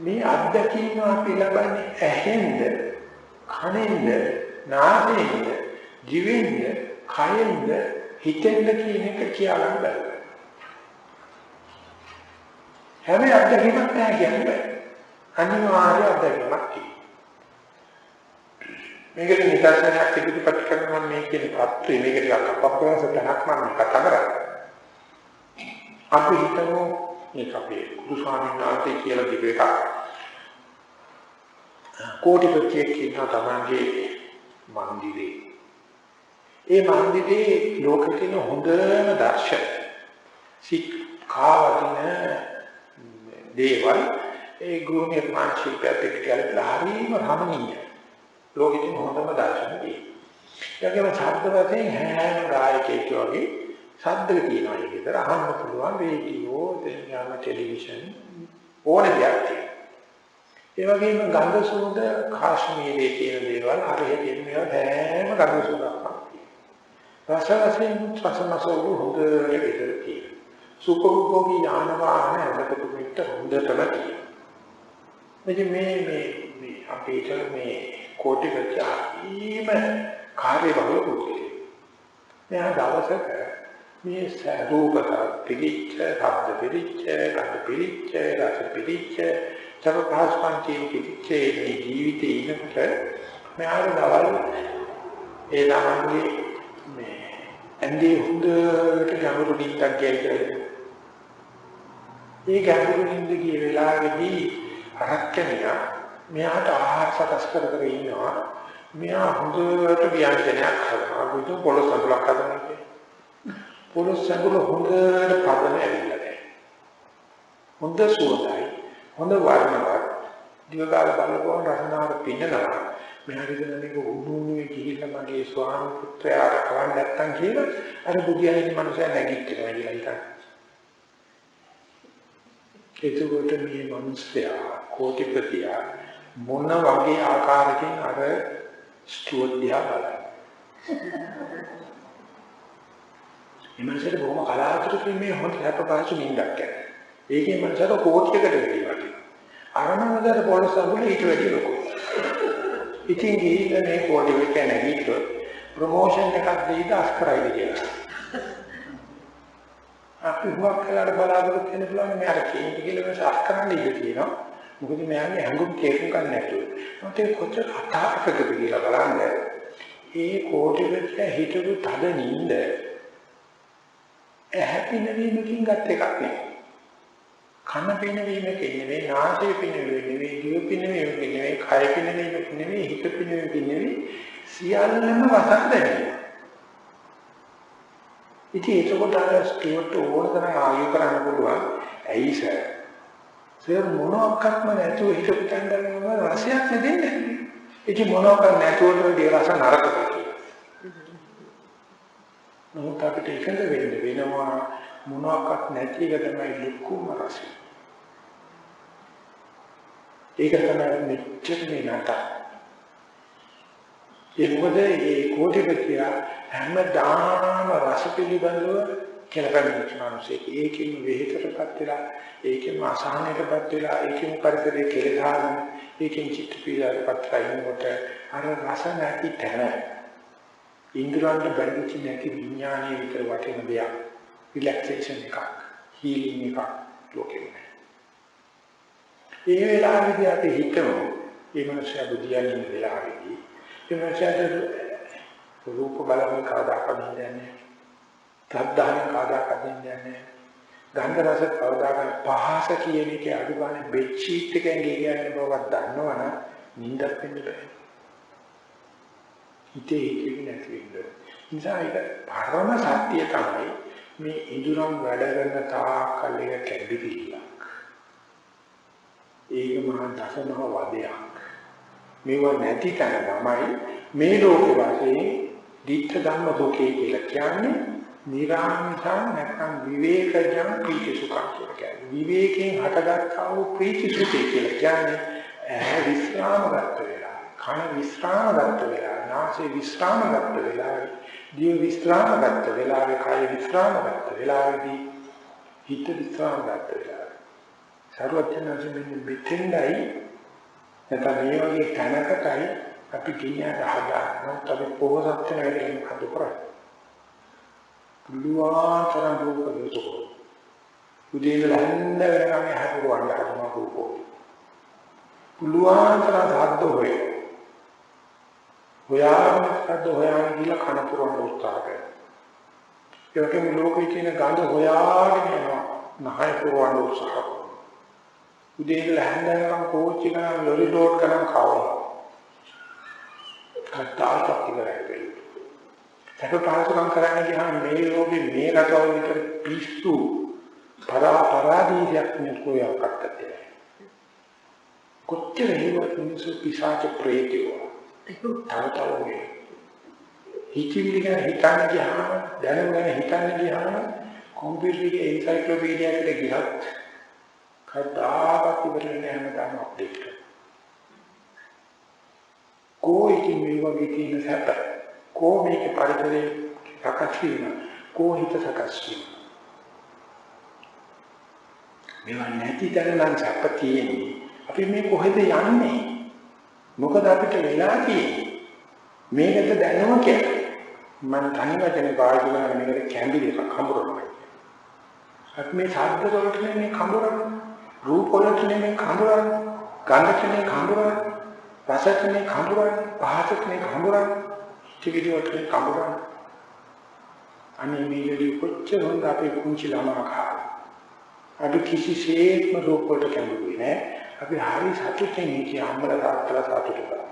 මේ අත්දැකීම අපි ලබන්නේ ඇහෙන්ද, කනෙන්ද, නාසයෙන්ද, දිවෙන්ද, කයෙන්ද, හිතෙන්ද කියන එක කියලා බෑ. හැම අත්දැකීමක් නැහැ කියන්නේ අනිවාර්ය අත්දැකීමක් තියෙනවා. මේකට නිදර්ශනයක් ඉදිරිපත් කරනවා මේ කියන පත්‍රය මේක ටිකක් අපපරස තනක් මම කතා කරා. අපි හිතමු මේක අපේ ගුරු ස්වාමීන් වහන්සේ කියලා දීප එකක්. කෝටිපතියෙක් කියන තමන්ගේ මන්දිරේ. ඒ මන්දිරේ ලෝකෙ තියෙන හොඳම දර්ශන සික්ඛාවදින දේවල් ඒ ගෘහ නිර්මාණ ශිල්පයත් එක්ක ගැලපෙලා හරියම රමණීයයි. ලෝකෙකින් හොඳම දර්ශනයි. ඒකම ශබ්ද වශයෙන් හැම ගායකයෙක් වගේ ශබ්ද තියෙනවා. ඒක විතර අහන්න පුළුවන් රේඩියෝ, දෙන්නාම ටෙලිවිෂන් ඕනේ දෙයක්. ඒ වගේම ගන්ධ සුවඳ කාශ්මීරයේ තියෙන දේවල් හරියට මේවා හැම ගන්ධ සුවඳක්ම. රස වශයෙන් රසමසවු හොඳට විතර තියෙනවා. සුඛෝභෝගී යාන වාහන අපකට මෙන්න හොඳටම තියෙනවා. මේ අපිට මේ කෝටි ගච්ඡාීම කාර්ය බහුල පුද්ගලයෙක්. මෙයා දවසක මේ රූපත පිළිච්ච, ශබ්ද පිළිච්ච, ගන්ධ පිළිච්ච, රස පිළිච්ච, චරපහස්පන්තිය පිළිච්ච මේ ජීවිතේ ඉන්නකොට මෙයාට දවල් ඒ ළමන්ගේ මේ ඇඳේ හොඳට ගැඹුරු නිින්දක් ගියයි. ඒ ගැඹුරු නිින්ද ගිය වෙලාවේදී අරක්කනියා මෙයාට ආහාර සකස් කර ඉන්නවා. මෙයා හොඳට ව්‍යංජනයක් හදනවා. බුදු පොළොස් සඳුලක් හදනවා කියන්නේ. පොළොස් සඳුල හොඳට පදන ඇවිල්ලා නැහැ. හොඳ සුවඳයි, හොඳ වර්ණවත්, දිවගාල බලපුවම රසනාවට පින්නනවා. මෙයාට දෙනක උඩුනේ ගිහිල්ලා මගේ ස්වාමි පුත්‍රයාට කවන්න නැත්තම් කියලා අර බුදියාගේ මනුස්සයා නැගිටිනවා කියලා හිතන්න. එතකොට මේ මනුස්සයා කෝටිපතියා මොන වගේ ආකාරකින් අර ස්ටුවර්ඩ් දිහා බලනවා. ඉමණසට බොහොම කලාතුරකින් මේ හොඳ හැපපාසු නින්දක් කරනවා. ඒකේ මනසට කෝටියකට වැඩි වගේ. අරමනදර පොළොස් සම්බුල ඊට වැඩි ලොකුයි. ඉතින් ගිහින් මේ කෝටි වෙක නැගිට්ටොත් ප්‍රොමෝෂන් එකක් දෙයිද අස්කරයිද කියලා. අපි හුවක් කළාට බලාපොරොත්තු වෙන්න පුළුවන් මේ අර කේන්ති කියලා මේ අස්කරන්න ඉඩ තියෙනවා. මොකද මෙයාගේ හැඟුම් තේරුම් ගන්න නැතුව. මොකද කොච්චර අතාරකද කියලා බලන්න. ඒ කෝටි වෙක හිටපු තද නින්ද හැපිනවීමකින් ගත් එකක් නෙවෙයි. කන පිනවීමකින් නෙවෙයි, නාසය පිනවීමකින් නෙවෙයි, දිව පිනවීමකින් නෙවෙයි, කය පිනවීමකින් නෙවෙයි, හිත පිනවීමකින් නෙවෙයි, සියල්ලම වසන් දැනෙනවා. ඉතින් ඒකකොට අර ස්ටුවර්ට් ඕනතරම් ආයු කරන්න පුළුවන්. ඇයි සර් මොනක්වත්ම නැතුව හිතපු තැනම රසයක් නෙදෙන්නේ. ඉතින් මොනක්වත් නැතුව රස නරකයි. නමුත් අපිට එකඟ වෙන්න වෙනවා මොනවාක්වත් නැති එක තමයි ලොකුම රසය. ඒක තමයි මෙච්චර නට. ඒ මොකද මේ කෝටිපතිය හැමදාම රස පිළිබඳව කෙලපැමිණි මිනිසෙක්. ඒකෙන් වෙහෙතරපත් වෙලා, ඒකෙන් අසහනයටපත් වෙලා, ඒකෙන් පරිසරයේ කෙලෙහාගෙන, ඒකෙන් චිත්ත පීඩාවටපත් වෙනකොට අර රස නැති තැන ඉන්ද්‍රයන්ට බැඳිච්ච නැති විඥානයේ විතර වටින දෙයක්. රිලැක්සේෂන් එකක්, හීලින් එකක් ලෝකෙම. ඒ වෙලාවේදී අපි හිතමු මේ මනුස්සයා බුදියන්නේ වෙලාවේදී ඒ මනුස්සයාට රූප බලන කාදාකම් දෙන්නේ, තද්දාන කාදාකම් දෙන්නේ, ගන්ධ රස කවදාකම් පහස කියන එකේ අඩුගානේ බෙඩ්ෂීට් එකෙන් ගියන්නේ බවක් දන්නවනම් නිින්දක් වෙන්න බෑ. හිතේ හිතේ නැති වෙන්නේ. නිසා ඒක පරම සත්‍ය තමයි මේ ඉදුරම් වැඩ කරන තාකල් එක කැඩිවිලක්. ඒක මහා දසමහ වදයක්. මේව නැති තැන තමයි මේ ලෝක වාසයේ දිට්ඨ ධම්ම දුකේ කියලා කියන්නේ. නිරාමිෂං නැත්නම් විවේකජං ප්‍රීති සුඛං කියලා කියන්නේ. විවේකයෙන් හටගත්තා වූ ප්‍රීති සුඛය කියලා කියන්නේ විස්රාමගත වෙලා, කන විස්රාමගත වෙලා, නාසය විස්රාමගත වෙලා, දිව විස්රාමගත වෙලා, කය විස්රාමගත වෙලාදී හිත විස්රාමගත වෙලා. සර්වඥාන්සේ මෙතෙන්දයි නැත්නම් මේ වගේ තැනකටයි අපි කියන්නේ හදාගන්න. අපි පොහොසත් වෙන වෙලෙන් හදු කරන්නේ. පුළුවන් තරම් රූප දසකෝ. උදේ ඉඳලා හැන්ද වෙනකම් හදුවන්න හදනවා රූපෝ. පුළුවන් තරම් හද්ද හොය. හොයාගෙන ගිහලා කන පුරවන්න උත්සාහ කරනවා. ඒ වගේම ලෝකයේ තියෙන ගඳ හොයාගෙන යනවා. නහය පුරවන්න උත්සාහ කරනවා. උදේ ඉඳලා හැන්ද වෙනකම් කෝච්චි ගන්න ලොරි ලෝඩ් කරන් කවනවා. කතාවක් ඉවරයි. සැප පහසුකම් කරන්න ගියාම මේ ලෝකේ මේ රටවල් විතර පිස්සු පරාදීයක් නෙකෝයක් අත්තේ. කොච්චර හේවත් මිනිස්සු පිසාච ප්‍රේතයෝ. ඒක තාවතාවගේ. හිතවිලි ගැන හිතන්න ගියාම දැනුම ගැන හිතන්න ගියාම කම්පියුටර් එකේ එන්සයික්ලෝපීඩියා එකට ගියත් කවදාවත් ඉවරන්නේ හැමදාම අප්ඩේට් කරනවා. කොයිකින් මේ වගේ තියෙන සැප කොමේක පරිසරේ සකස් වීම කොහිත සකස් වීම මේවා නැති දැනන සැප තියෙන්නේ අපි මේ කොහෙද යන්නේ මොකද අපිට වෙලා තියෙන්නේ මේකට දැනුම කියන්නේ මම තනි වචනේ පාවිච්චි කරන මේකට කැම්බිලි එකක් හම්බුනොත් අපි මේ ශබ්ද වලට නෙමෙයි හම්බුනන්නේ රූප වලට නෙමෙයි හම්බුනන්නේ ගන්ධ නෙමෙයි හම්බුනන්නේ රසට නෙමෙයි හම්බුනන්නේ පහසට නෙමෙයි හම්බුනන්නේ ටිවිඩි වලට නෙමෙයි හම්බුනන්නේ අනේ මේකේ කොච්චර හොඳ අපේ කුංචි ළමා කාලේ අපි කිසිසේත්ම රූප වලට කැමති නෑ අපි හරි සතුටින් හිටිය අම්මලා තාත්තලා සතුටු කරා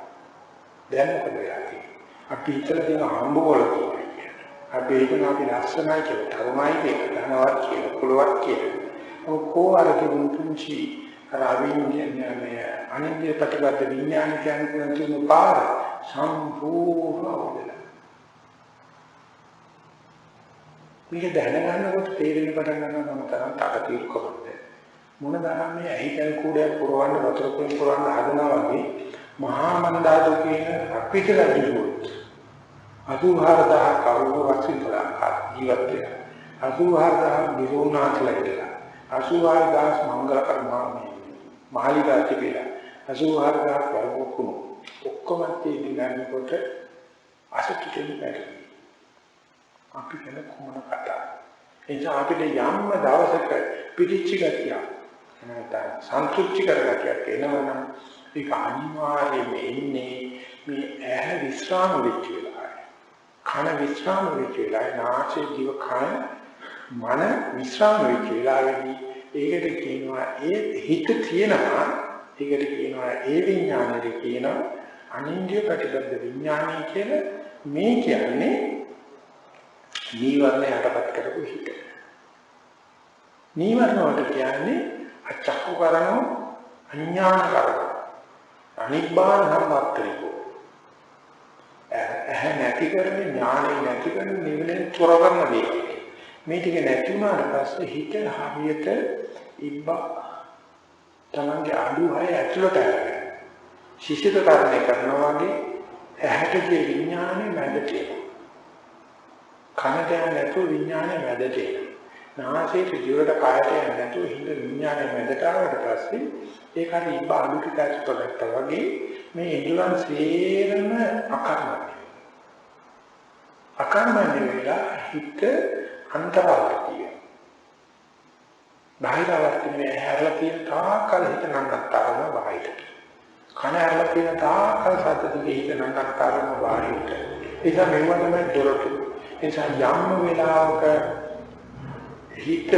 දැන් මොකද වෙන්නේ අපි හිතලා තියෙන හම්බවල කියන්නේ අපි හිතන අපි ලස්සනයි කියලා තරුණයි කියලා ධනවත් කියලා කුලවත් කියලා ඔකෝ අර කිව්ුංචි අර අවිඤ්ඤාණය අනිත්‍ය ප්‍රතිපද විඥාන කියන තුන පාර සම්පූර්ණ මේක දැනගන්නකොට තේරෙන්න පටන් ගන්නවා මම තරම් තාකතිරුකමද මොන තරම් මේ ඇහිකල් කූඩයක් පුරවන්න වතුර කුලින් පුරවන්න හදනවා වගේ මහා මන්දාදු කියන අපිට රජුත් 84000 කරුණු වස්තුලා ජීවත් වෙනවා 84000 බිරුණාටලා ඉඳලා 84000 මංගල කර්මාමේ මහලිකා තිබිලා 84000 වරකුණු ඔක්කොම තේදිනනකොට අසතුටින් බැරි අපි කියන කොමන කතා එනිසා අපිට යම්ම දවසක පිටිච්ච ගතිය නැත්නම් සන්තුෂ්ටි කරගතියක් එනවනම් ඒක අනිවාර්යයෙන්ම එන්නේ මේ ඇහැ විස්රාම වෙච්ච වෙලාවයි කන විස්රාම වෙච්ච වෙලාවයි නාසය දිව කන මන විස්රාම වෙච්ච වෙලාවේදී ඒකට කියනවා ඒ හිත තියෙනවා ඒකට කියනවා ඒ විඥානෙට කියනවා අනින්ද්‍රිය ප්‍රතිබද්ධ විඥානය කියලා මේ කියන්නේ නීවරණ යටපත් කරපු හිත. නීවරණ වලට කියන්නේ අචක්කු කරනෝ අඥාන කරනෝ අනිබ්බාන සම්පත්තිකෝ. ඇහැ නැති කරන්නේ ඥානෙ නැති කරන්නේ නිවනේ තොර කරන දේ. මේ ටික නැති වුණාට පස්සේ හිත හරියට ඉබ්බා තමන්ගේ අඩුවයි ඇතුළට ආවේ. ශිෂ්‍යකරණය කරනවා වගේ ඇහැට ගිය විඥානෙ මැදට එනවා. කනට යන්නේ නැතුව විඥානය මැදට එනවා. නාසයේ දිවට කායට යන්නේ නැතුව හිඳ විඥානය මැදට ආවට පස්සේ ඒක හරි ඉබ්බාඩු ටික ඇතුළට වගේ මේ ඉන්ද්‍රයන් සේරම අකර්මණය. අකර්මණය වෙලා හිත අන්තරාවර්තිය. බාහිරවර්තිනේ හැරලා තියෙන තාකල් හිත නන්නතරම බාහිරට. කන හැරලා තියෙන තාකල් සත්‍යයේ හිත නන්නතරම බාහිරට. ඒක මෙව තමයි දොරටු. එනිසා යම් වෙලාවක හිත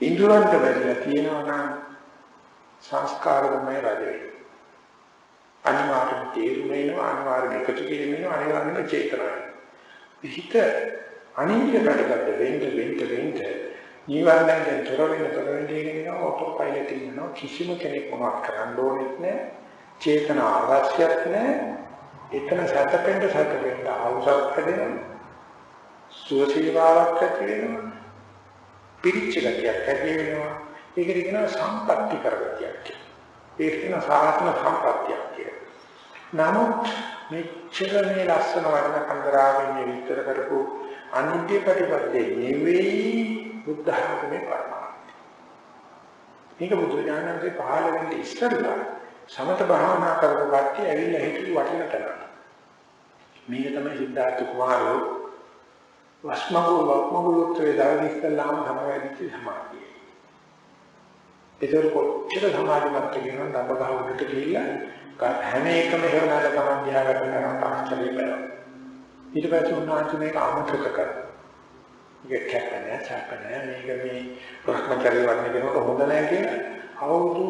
ඉන්ද්‍රයන්ට බැඳලා තියෙනවා නම් සංස්කාරමය රජ වෙනවා. අනිවාර්යයෙන් තේරුම් වෙනවා අනිවාර්යයෙන් එකතු කිරීම වෙනවා අනිවාර්යයෙන් චේතනාව. හිත අනිත්‍ය පැත්තකට වෙන්න නිවර්ණයෙන් තොර වෙන දෙයකින් ඔටෝ පයිලට් එකනවා කිසිම කෙනෙක් මොනවත් කරන්න ඕනෙත් නැහැ. චේතනා අවශ්‍යත් නැහැ. එතන සැතපෙන්න අවශ්‍යත් හැදෙනවා. සුවසේවාවක් ඇති වෙනවා. පිරිච්ච ගතියක් ඇති වෙනවා. ඒකට කියනවා සම්පත්‍ති කරගතියක් කියලා. ඒක කියන සාහත්ම සම්පත්‍තියක් කියලා. නමුත් මෙච්චර මේ ලස්සන වර්ණ කන්දරාවෙන් විස්තර කරපු අනිත්‍ය ප්‍රතිපදේ නෙවෙයි බුද්ධ ධර්මයේ පරමාර්ථය. මේක බුදු දානන්සේ පහළ වෙන්නේ ඉස්සරලා සමත භාවනා කරපු කට්ටිය ඇවිල්ලා හිටු වටින තැන. මේක තමයි සිද්ධාර්ථ කුමාරෝ වස්මගුරුත්වයේ දාගෙන ඉස්සල්ලාම සමවැදිච්ච සමාධිය. ඒතර කොච්චර සමාධිමත් කියනවා නබගහ උඩට ගිහිල්ලා හැම එකම හේවනාල තමයි දිහාකට කරන ආශ්චර්යය බලනවා. ඊට පස්සේ උන්වහන්සේ මේක අමතක කරා. මේක කැපනේ චාපනේ මේක මේ ප්‍රශ්නචරි වර්ණ කරනකොට හොඳ නැහැ කියලා අවුරුදු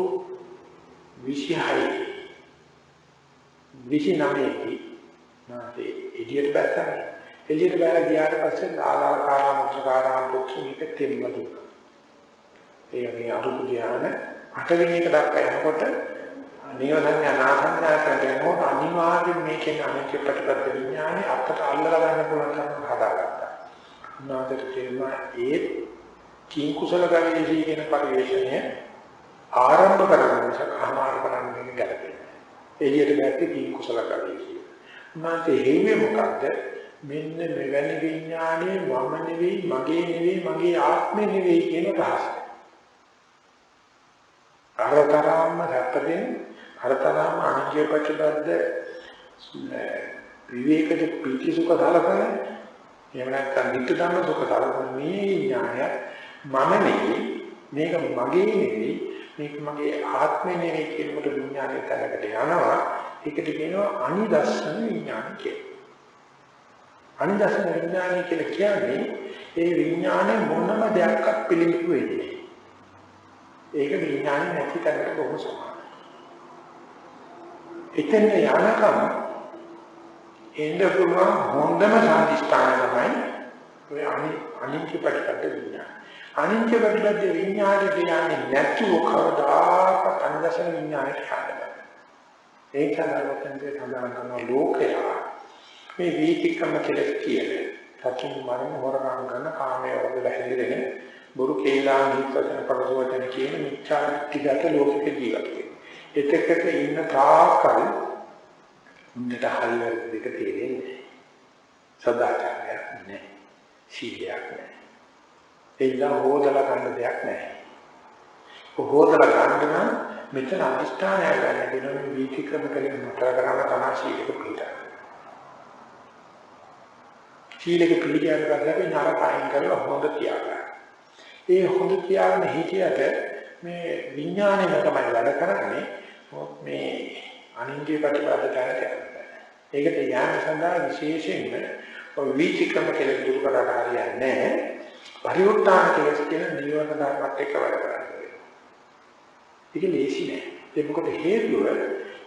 26 29 නාතේ එළියට බැස්සා. එළියට බැලලා ගියාට පස්සේ ආලාකාරා මුත්‍රාකාරා පුත්‍ර ලෝකෙක තෙම්ම දුන්නා. ඒ වගේ අරුදු ධ්‍යාන 8 වෙනි එක දක්වා යනකොට නිවනඥා නාසඥාට යනකොට අනිවාර්යයෙන් මේකේ අනිත්‍ය ප්‍රතිපද විඥානේ අපට අල්ලලා ගන්න පුළුවන් කම හදාගත්තා. උනාදට තේරුණා ඒ කී කුසල ගවේෂී කියන පරිශ්‍රණය ආරම්භ කරන නිසා ආමාර කරන්නේ ගැලපෙන්නේ. එළියට දැක්කේ කී කුසල ගවේෂී. උනාතේ හේන්නේ මොකද්ද? මෙන්න මෙවැනි විඥානේ මම නෙවෙයි, මගේ නෙවෙයි, මගේ ආත්මෙ නෙවෙයි කියන අදහස. අරතරාම රැපදෙන් අරතරාම අනිත්‍ය ප්‍රතිපද විවේකද පීති සුඛ සලකන එහෙම නැත්නම් නිත්‍ය ධම්ම සුඛ සලකන මේ ඥානය මම නෙවෙයි, මේක මගේ නෙවෙයි, මේක මගේ ආත්මෙ නෙවෙයි කියනකොට විඥානය තැනකට යනවා. ඒකට කියනවා අනිදස්සන විඥාන කියලා. අනිදස්සන විඥානය කියලා කියන්නේ ඒ විඥානේ මොනම දෙයක්වත් පිළිඹු වෙන්නේ. ඒක විඥානේ නැති තැනකට බොහෝ සමානයි. එතෙන් යනකම් එන්න පුළුවන් හොඳම සම්දිස්ථානය තමයි ඔය අනිත්‍ය ප්‍රතිපද විඥාන. අනිත්‍ය ප්‍රතිපද විඥානේ කියන්නේ නැතුව කවදාකවත් අනිදස්සන විඥානයට හදන්න. ඒක තමයි සඳහන් කරන ලෝකයා මේ වීතිකම කෙලස් කියන්නේ සතුන් මරණ හොරකම් කරන කාමයේ වල හැදිරෙන බුරු කේලා නිත්‍යන පරසවචන කියන මිච්ඡා ටිකට ලෝකෙක ජීවත් වෙන්නේ. එතකට ඉන්න තාකල් මුන්නට හරියට දෙක තේරෙන්නේ. සදාචාරයක් නැහැ. සීලයක් නැහැ. එයිලා හොදලා ගන්න දෙයක් නැහැ. හොදලා ගන්න නම් මෙතන අදිෂ්ඨානය ගන්න දෙන මේ වීතිකම කෙලෙන් මතර කරන තමයි සීලක පිළිතර. සීලක පිළිගන්න කරලා නරකයින් කරලා හොඳ තියාගන්න. ඒ හොඳ තියාගෙන හිටියට මේ විඥාණයම තමයි වැඩ කරන්නේ මේ අනිත්‍ය ප්‍රතිපද කරට. ඒකට යාම සඳහා විශේෂයෙන්ම වීතිකම කෙලෙස් දුරු කරලා හරියන්නේ නැහැ. පරිවර්තන කෙලෙස් කියන නිවන ධර්මات එක්ක වැඩ කරන්නේ. ඒක ලේසි නෑ. ඒක මොකද හේතුව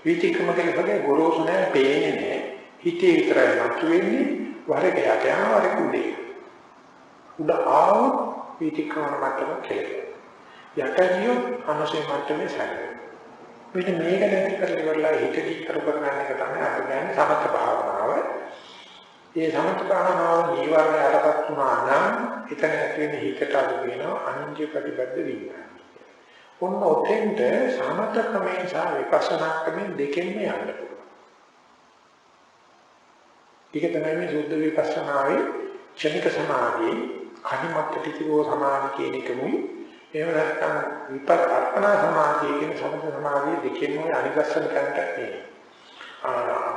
වීතිකම කෙලෙස්ගේ ගොරෝසු නෑ, පේන්නේ නෑ. හිතේ විතරයි මතුවෙන්නේ. වරක යට යනවා වරක උඩේ. උඩ ආවොත් වීතික්‍රමන මට්ටම කෙලෙනවා. යටගියොත් අනුසය මට්ටමේ සැරේ. මෙන්න මේක නැති කරලා හිත දීකර කරගන්න එක තමයි අපි කියන්නේ සමථ භාවනාව. මේ සමථ භාවනාව නීවරණ යටපත් වුණා නම් එතන ඇති වෙන හිතට අද වෙනවා අනිත්‍ය ප්‍රතිබද්ධ විඥාන. ඔන්න ඔතෙන්ට සමථ ක්‍රමයෙන් සහ විපස්සනා ක්‍රමයෙන් දෙකෙන්ම යන්න පුළුවන්. ඒක තමයි මේ සුද්ධ විපස්සනාවේ ක්ෂණික සමාධියේ කණිමත් ටිකෝ සමාධි කියන එකමුයි එහෙම නැත්නම් විපස්සනා සමාධිය කියන සමථ සමාධිය දෙකෙන්ම අනිදස්සන කරන්නට තියෙනවා.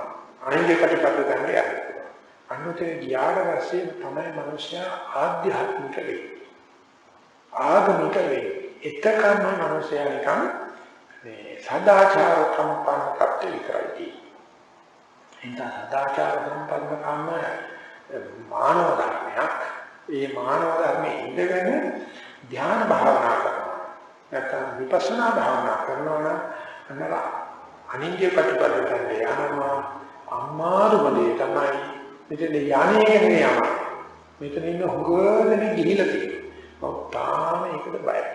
අනිත්‍ය ප්‍රතිපද ගන්න යන්නේ. අනුතේ ගියාට පස්සේ තමයි මිනිස්සයා ආධ්‍යාත්මික වෙන්නේ. ආගමික වෙන්නේ. එතකම මිනිස්සයා නිකන් මේ සදාචාර සම්පන්න කප්පේ විතරයි තියෙන්නේ. එතන සදාචාර සම්පන්න කම මානව ධර්මයක්. ඒ මානව ධර්මයේ ඉඳගෙන ධ්‍යාන භාවනා කරනවා. නැත්නම් විපස්සනා භාවනා කරනවා නම් අනිත්‍ය ප්‍රතිපදිතේ යනවා අමාරුම දේ තමයි මෙතන යන්නේ නෑ. මෙතන ඉන්න හුඟදෙනෙක් ගිහිලා තියෙනවා. තාම ඒකට බයයි.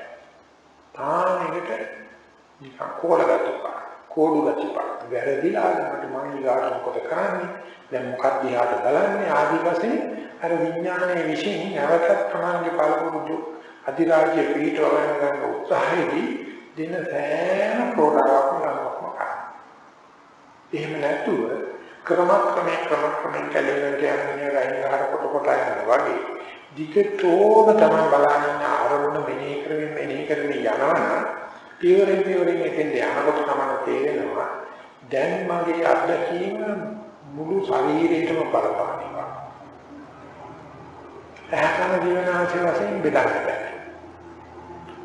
තාම ඒකට නිකන් කෝලගත්තා. කෝඩුගත්තා. වැරදිලා අපිට මම ඊගාට මොකද කරන්නේ? දැන් මොකක්ද දිහාට බලන්නේ? ආදි වශයෙන් අර විඥානයේ විශ්ින් නැවතත් ප්‍රමාණික පාලකුරු අධිරාජ්‍ය පිටවගෙන ගන්න උත්සාහයේදී දින සෑම ප්‍රෝඩාවක් ලබනවා. එහෙම නැතුව ක්‍රමක්‍රමයෙන් කැලේකට යන්නේ රහින් ගහන කොට යනවා වගේ දිගටම තමයි බලන්න ආරමුණ මෙනෙහි කරමින් යනවනම් පියවරෙන් එතෙන් යනකොට තමයි තේරෙනවා දැන් මගේ අත්දැකීම මුළු ශරීරයටම බලපානවා. ඇහැකන ජීවනාංශ වශයෙන් බෙදන්න බෑ.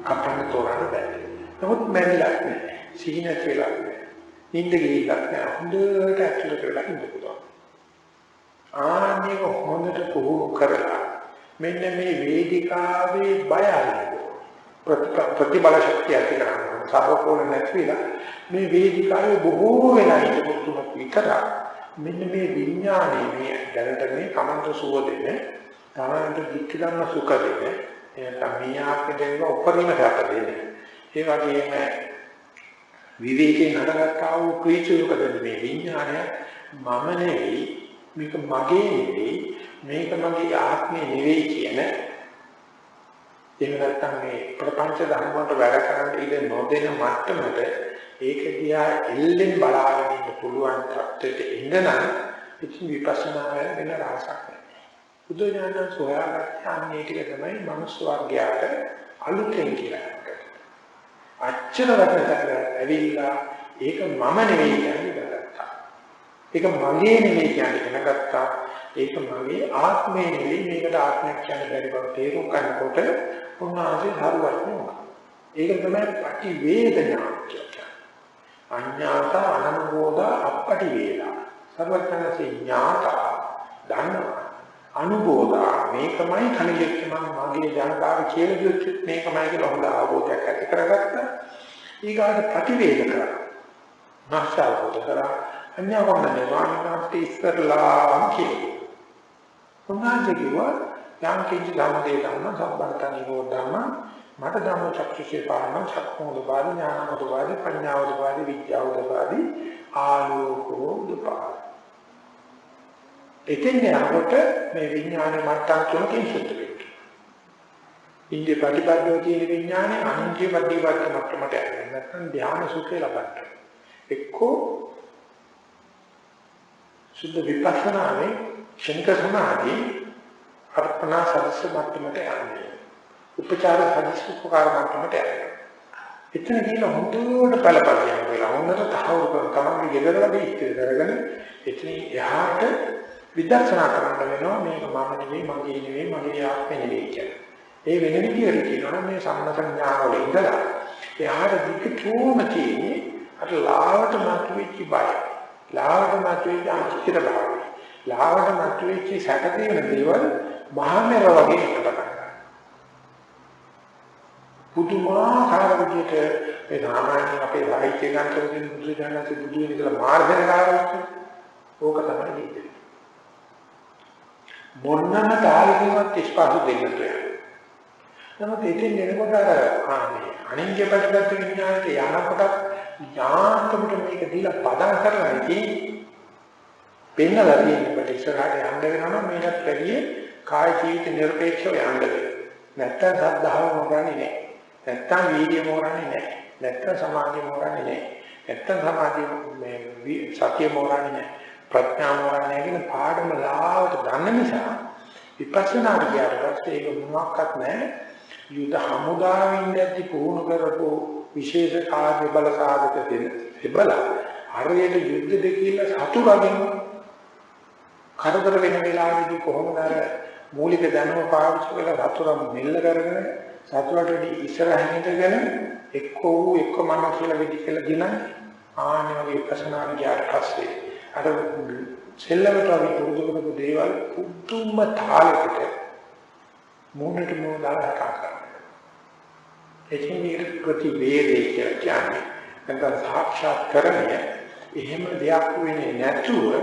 කපන්න තෝරන්න බෑ. නමුත් මැරිලා නැහැ. සිහිනත් වෙලා නැහැ. නිින්ද ගිහිල්ලා නැහැ. හොඳට ඇක්චුවල් කරලා ඉන්න පුළුවන්. ආන්නේක හොඳට පුහුණු කරලා මෙන්න මේ වේදිකාවේ බය අරින්න ප්‍රතිබල ශක්තිය ඇති කරගන්න. සාපෝල නැතිලා මේ වේදිකාවේ බොහෝ වෙලා ඉඳපු විතර මෙන්න මේ විඥානයේ මේ දැනට මේ කමන්ත සුව දෙන්නේ තමන්ට දික්ක ගන්න සුඛ දෙන්නේ එතන මේ ආත්මයෙන් උපරිම සැප දෙන්නේ. ඒ වගේම විවේකයෙන් හටගත්තා වූ ක්‍රීචුකද මේ විඥානය මම නෙවෙයි, මේක මගේ නෙවෙයි, මේක මගේ ආත්මේ නෙවෙයි කියන එහෙම නැත්නම් මේ ප්‍රපංච ධර්ම වලට වැඩ කරන්න ඉඩ නොදෙන මට්ටමට ඒක දිහා එල්ලෙන් බලාගෙන ඉන්න පුළුවන් තත්ත්වයට එන්න නම් ඉතින් විපස්සනා වෙන රහසක් නැහැ. බුදු දානන් සොයාගත්තේ අන්නේ ටික තමයි මනුස්ස වර්ගයාට අලුතෙන් කියලා. අච්චර වටකට ඇවිල්ලා ඒක මම නෙවෙයි කියන්නේ ගත්තා. ඒක මගේ නෙවෙයි කියන්නේ ගත්තා. ඒක මගේ ආත්මය නෙවෙයි, මේකට ආත්මයක් කියන බැරි බව තේරුම් ගන්නකොට උන්වහන්සේ හරුවත් නෙවෙයි. ඒක තමයි පටි වේදනා කියන්නේ. අඥාත අනුබෝධ අපටි වේදනා. සර්වඥාන්සේ ඥාත දන්නවා. අනුබෝධ මේකමයි කණිලෙක් මම මගේ ජනතාව කියලා කිව්වොත් මේකමයි කියලා හොඳ අවබෝධයක් ඇති කරගත්තා. ඊගාට ප්‍රතිවේද කරා. නැස්තාවෝද කරා. අඥාවන්නේ වාණිකාන්ත ඉස්සරලා කියලා. උන්වහන්සේ කිව්වා යම් කිසි ධර්මයේ ධර්ම සම්බන්ත නිරෝධම මට ධම්ම චක්ෂුෂේ පාරම චක්ඛුෝදපාදි ඥානෝදපාදි පඤ්ඤාෝදපාදි විද්‍යාෝදපාදි ආලෝකෝ දුපා. එතෙන් යනකොට මේ විඥානේ මට්ටම් තුනකින් සුද්ධ වෙනවා. ඉන්දිය ප්‍රතිපදව කියන විඥානේ අනිත්‍ය ප්‍රතිපද මට්ටමට යනවා. නැත්නම් ධ්‍යාන සුඛය ලබන්න. එක්කෝ සුද්ධ විපස්සනාවේ ක්ෂණික සමාධි අර්පණා සදස්ස මට්ටමට යන්නේ. උපචාර සදස්ස උපකාර මට්ටමට යනවා. එතන කියන හොඳට පළපදියක් වෙලා හොඳට තහවුරු කරන තමන්ගේ ගෙදරවලදී ඉස්තර කරගෙන එතන එහාට විදර්ශනා කරන්න වෙනවා මේක මම නෙවෙයි මගේ නෙවෙයි මගේ ආත්මෙ නෙවෙයි කියලා. ඒ වෙන විදිහට කියනවා මේ සම්මත ඥාන වල ඉඳලා එහාට දිගටම තියෙන්නේ අර ලාවට මතුවෙච්ච බය. ලාවට මතුවෙච්ච අනිත්‍ය භාවය. ලාවට මතුවෙච්ච සැකදීන දේවල් මහමෙර වගේ හිතට ගන්නවා. පුදුමාකාර විදිහට ඒ සාමාන්‍ය අපේ සාහිත්‍ය ගන්තවලින් බුදුජානක බුදුන් ඉඳලා මාර්ගය ගාවට ඕක තමයි දෙන්නේ. මොන්නම තාලකින්වත් ස්පර්ශ දෙන්න බෑ. නමුත් ඉතින් එනකොට අනින්ජ ප්‍රතිපද විඥානයට යනකොට යාන්තමට මේක දීලා පදම් කරලා ඉතින් පෙන්නලා තියෙනකොට ඉස්සරහට යන්න වෙනවා මේකට වැඩි කාය ජීවිත නිර්පේක්ෂව යන්න වෙනවා. නැත්තම් සද්ධාව මොකන්නේ නැහැ. නැත්තම් වීර්ය මොකන්නේ නැහැ. නැත්තම් සමාධිය මොකන්නේ නැහැ. නැත්තම් සමාධිය මේ සතිය මොකන්නේ නැහැ. ප්‍රඥා මොකන්නේ කියන පාඩම ලාවට දන්න නිසා විපස්සනා විද්‍යාවට ඒක මොනක්වත් නැහැ. යුද හමුදාවෙන් දැටි පුහුණු කරපු විශේෂ කාර්ය බල සාධක තිබල හරියට යුද්ධ දෙකilla සතුරගෙන් කරදර වෙන වෙලාවෙදී කොහොමද අර මූලික දැනුම පාවිච්චි කරලා සතුරම මෙල්ල කරගෙන සතුරට ඉස්සරහින් ඉඳගෙන එක්ක මම කියලා වෙදි කියලා දින ආනේ වගේ විපස්සනා විද්‍යාවට පස්සේ අර සෙල්ලමට වගේ පුරුදු කරපු දේවල් පුදුම තාලයකට මොනට මොනදාලා කරනවා. එචිනේ ප්‍රතිවේදේ කියන්නේ නැත්නම් සාක්ෂාත් කරණය එහෙම දෙයක් වෙන්නේ නැතුව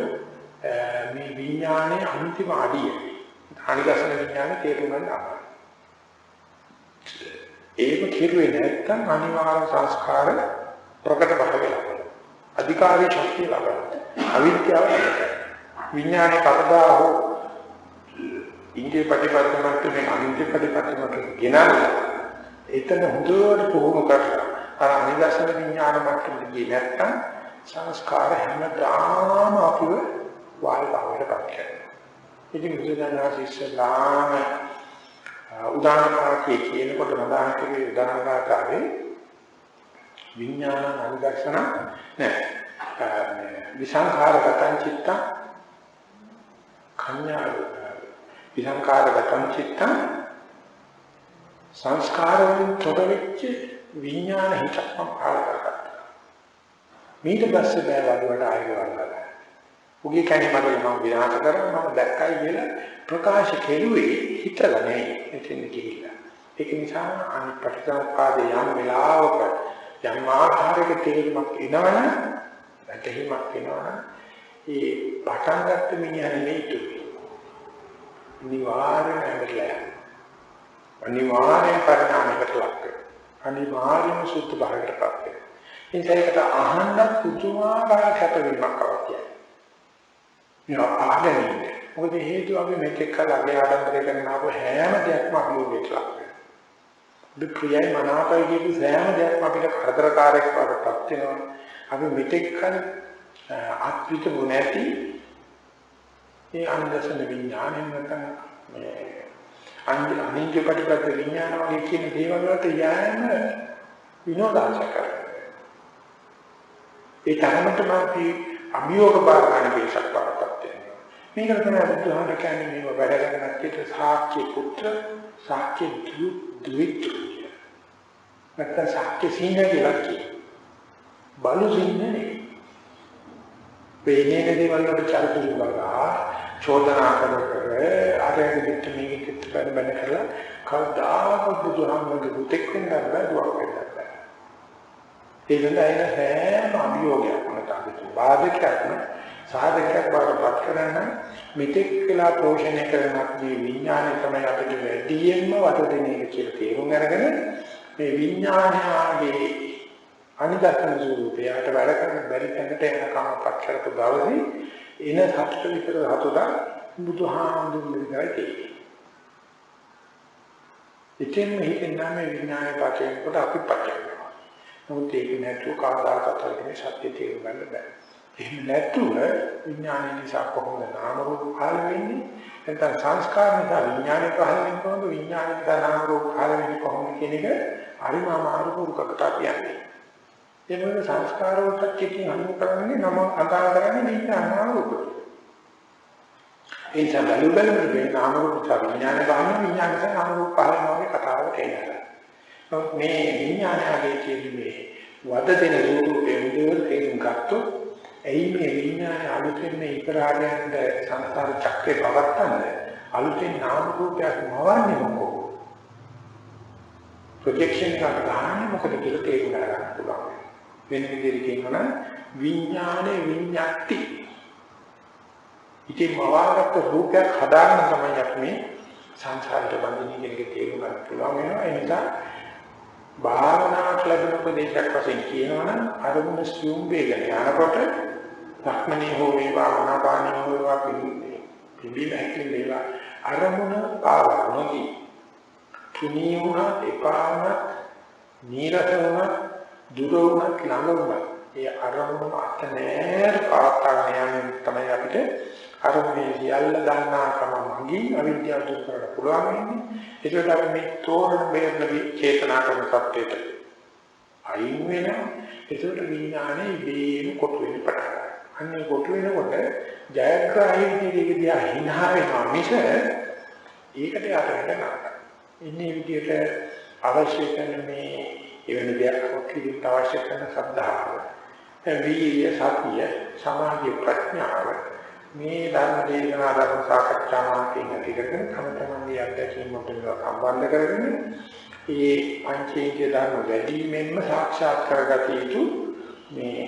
මේ විඥානයේ අන්තිම අඩිය අනිදර්ශන විඥානේ තේරුම් ගන්න අමාරුයි. ඒක කෙරුවේ නැත්නම් අනිවාර්ය සංස්කාර ප්‍රකට බව වෙනවා. අධිකාරී ශක්තිය ලබනවා. අවිද්‍යාව විඥානේ කවදා හෝ ඉන්දිය ප්‍රතිපදමත් මේ අනිත්‍ය ප්‍රතිපදමත් ගෙනල්ලා එතන හොඳට පුහුණු කරලා අර අනිදර්ශන විඥාන මට්ටමට ගියේ නැත්නම් සංස්කාර හැමදාම අපිව වාල්භාවයට පත් කරනවා. ඉතින් බුදුදහම උදාහරණයක් කියනකොට මදාන කිව්වේ උදාහරණකාරේ විඥාන අනිදර්ශන නෑ විසංඛාරගතං චිත්ත කඤ්ඤා විසංඛාරගතං චිත්ත සංස්කාරයෙන් තොර වෙච්ච විඥාන හිතක් මම ආරම්භ මීට පස්සේ බෑ වඩ ආයෙ වඩලා. උගේ කැණි මඩල මම විනාශ කරා මම දැක්කයි කියලා ප්‍රකාශ කෙරුවේ හිතලා නෑ එතෙන් ගිහිල්ලා. ඒක නිසා අනිත් ප්‍රතිසංපාදේ යම් වෙලාවක යම් ආකාරයක තේරුමක් එනවනම් වැටහීමක් එනවනම් ඒ පටන් ගත්ත මිනිහා නෙමෙයි ඉතුරු. නිවාරණ හැදලා. අනිවාර්යෙන් පරිණාමයකට ලක් වෙනවා. අනිවාර්යයෙන්ම සුද්ධ භාවයකට පත් වෙනවා. ඒකට අහන්න පුදුමාකාර කැපවීමක් අවශ්‍යයි. මේ ආගමින්නේ. මොකද හේතුව අපි මේක කළා අපි ආඩම්බරය කරන ආපු හැම දෙයක්ම අභියෝගයට ලක් වෙනවා. දුක්ඛයයි මනාපයි කියපු සෑම දෙයක්ම අපිට කරදරකාරයක් වඩපත් වෙනවා. අපි මෙතෙක් කල ආත්මික ගුණැති ඒ අනුදසන විඥානයෙන් නැත්නම් මේ අනිත්‍ය ප්‍රතිපද විඥාන වගේ කියන දේවල් වලට යෑම විනෝදාංශ කරනවා. ඒ තරමටම අපි අභියෝග බාරගන්න බේසක් පාරපත් වෙනවා. මේක තමයි බුදුහාම කියන්නේ මේව වැඩ කරන කීට සාක්‍ය පුත්‍ර සාක්‍ය ද්විත්‍ර නැත්නම් සාක්‍ය සිංහ කියලා කියනවා. බලු සිංහ නෙවෙයි. වෙන්නේ දේවල් වලට චරිත විභාගා චෝදනා කර ආරයෙන් පිට මේක කිත්ත බැන කරලා කවදාකවත් බුදුහාමගේ පුතෙක් වෙන්න බෑ දුවක් වෙන්න බෑ. ඒ වෙලාවෙන හැම අභියෝගයක්ම තමයි බාධකයක්ම සාධකයක් බවපත් කරන මෙතෙක් කියලා පෝෂණය කරන මේ විඥානය තමයි අපිට වැඩියෙන්ම වද දෙන එක කියලා තේරුම් අරගෙන මේ විඥානයේ අනිදර්ශන ස්වરૂපයට වැඩ කරන බැරි තැනට යනකම් පක්ෂරක බවදී එන සත්‍ය විතර හතුදා බුදුහාමුදුරුවෝ විතරයි. ඉතින් මේ නමේ විඥානය පාඨයෙන් කොට අපි පටලනවා. නමුත් ඒක නැතුව කාදාකත් මේ සත්‍ය තේරුම් ගන්න බෑ. එහෙම නැතුව විඥානය නිසා කොහොමද නාම රූප පහළ වෙන්නේ? නැත්නම් සංස්කාර නිසා විඥානය පහළ වෙන්නේ කොහොමද? විඥානය නිසා නාම රූප පහළ වෙන්නේ කොහොමද කියන එක හරිම අමාරු පුරුකකට කියන්නේ. ඒ මොකද සංස්කාර වලට කිතින් අනුව කරන්නේ නම අදාළ කරන්නේ විඥාන නාම රූප. ඒ නිසා බලුබලම මේ නාම රූප විඥාන බාහිර විඥාන නිසා නාම රූප පහළ වෙනවාගේ කතාවට එනවා. නමුත් මේ විඥානයේ කියන්නේ වද දෙන රූපේ විදිහට තේරුම් ගත්තොත් එයි මේ විඥාන අලුතෙන් මේ ඉතරාට යන සංස්කාර චක්‍රේ පවත්තන්න අලුතෙන් නාම රූපයක් මවන්නේ මොකෝ? ප්‍රොජෙක්ෂන් එකක් ගන්න මොකද කියලා තේරුම් ගන්න පුළුවන්. වෙන විදිහට කියනවා විඥානේ විඤ්ඤාති. ඉතින් මවාගත්ත රූපයක් හදාගන්න තමයි අපි මේ සංසාරයට බඳින්නේ කියන එක තේරුම් ගන්න පුළුවන් වෙනවා. ඒ නිසා භාවනාවට ලැබෙන උපදේශයක් වශයෙන් කියනවනම් අරමුණ සියුම් වේගන යනකොට ධක්මනේ හෝ වේවා අනාපානේ හෝ වේවා පිළිබිඹ හැකලින් වේවා අරමුණ පාවනෝති කිනියුණ එපාන නීරසවන දුරවුණත් ළඟවුණත් ඒ අරමුණ අතනෑර පාත්තාගෙන යන තමයි අපිට අරමුණේ සියල්ල දන්නාකම මගින් අවිද්‍යාව දුරු කරන්න පුළුවන් වෙන්නේ. ඒකට අපි මේ තෝරන බේරන චේතනා කරන සත්‍යයට අයින් වෙනවා. ඒකට විඥානේ ඉබේම කොටු වෙන්න පටන් ගන්නවා. අන්නේ කොටු වෙනකොට ජයග්‍රාහී විදිහට දිහා හිනා වෙනවා මිස ඒකට යට වෙන්න නෑ. ඉන්නේ විදිහට අවශ්‍ය කරන මේ එවැනි දෙයක් කොටින් අවශ්‍ය කරන ශ්‍රද්ධාව, වීර්ය, සතිය, සමාධි, ප්‍රඥාව මේ ධර්ම දේශනා ධර්ම සාකච්ඡා මාර්ගයෙන් අධිකරන තමන්ගේ අධ්‍යක්ෂින් මොකද සම්බන්ධ කරගෙන මේ පංචේන්ද්‍රිය ධර්ම වැඩිමෙන්ම සාක්ෂාත් කරගත යුතු මේ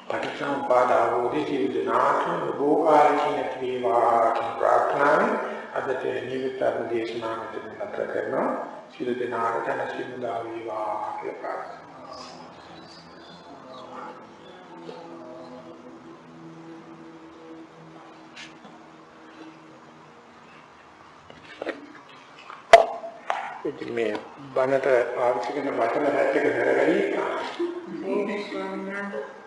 පටිච්චසමුප්පාද අවබෝධය ජීවිතනාත්ම බෝකාලකින් ඇතිවේවා කියන ප්‍රාර්ථනාවෙන් අදට නිවිත ධර්ම දේශනා මෙතන නතර කරනවා. සියලු දෙනාට ජනසිමු දා වේවා කියලා ප්‍රාර්ථනා. ඉතින් මේ බණට පාවිච්චි කරන වචන හැටක හැරගනි. මේ ස්වාමීන් වහන්සේ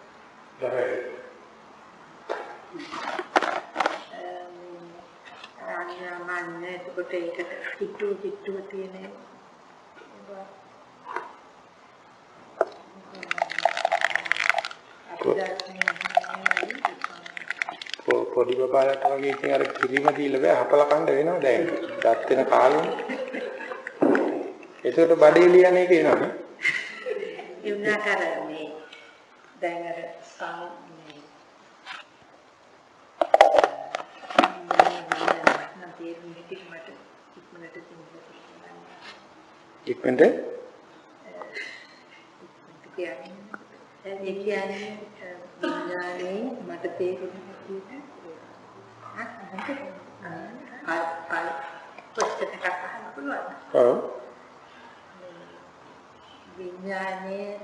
ආනියමන්නේ එතකොට ඒකට කිට්ටු තියෙන පොඩි බබාලට වගේ ඉතින් අර කිරිම දීලා බෑ හපල කන්න වෙනවා දැන් දත් වෙන කාලෙනේ. ඒකට බඩේ ලියන එක එනවා. යුණා කරන්නේ දැන් අර සාමනේ ඉක්මනට කියන්නේ මට තේරෙන්නේ කිව්වා. පුළුවන්. ඔව්. විඥානයේ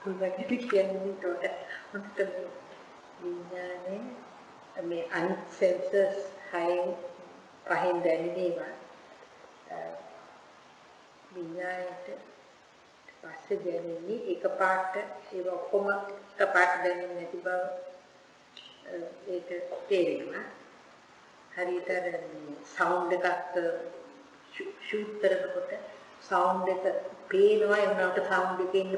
කුලකටි කියන්නේ උඩට උන්ට විඥානයේ මේ අන්සෙන්සස් පහෙන් දැනෙනවා. විඥානයට පස්සේ දැනෙන්නේ එකපාරට ඒක ඔක්කොම එකපාරට දැනෙන්නේ නැති බව ඒක තේරෙනවා. හරියට සවුන්ඩ් එකක් ෂූට් කරනකොට සවුන්ඩ් එක පේනවා ඒ වුණාට සවුන්ඩ් එකේ ඉන්න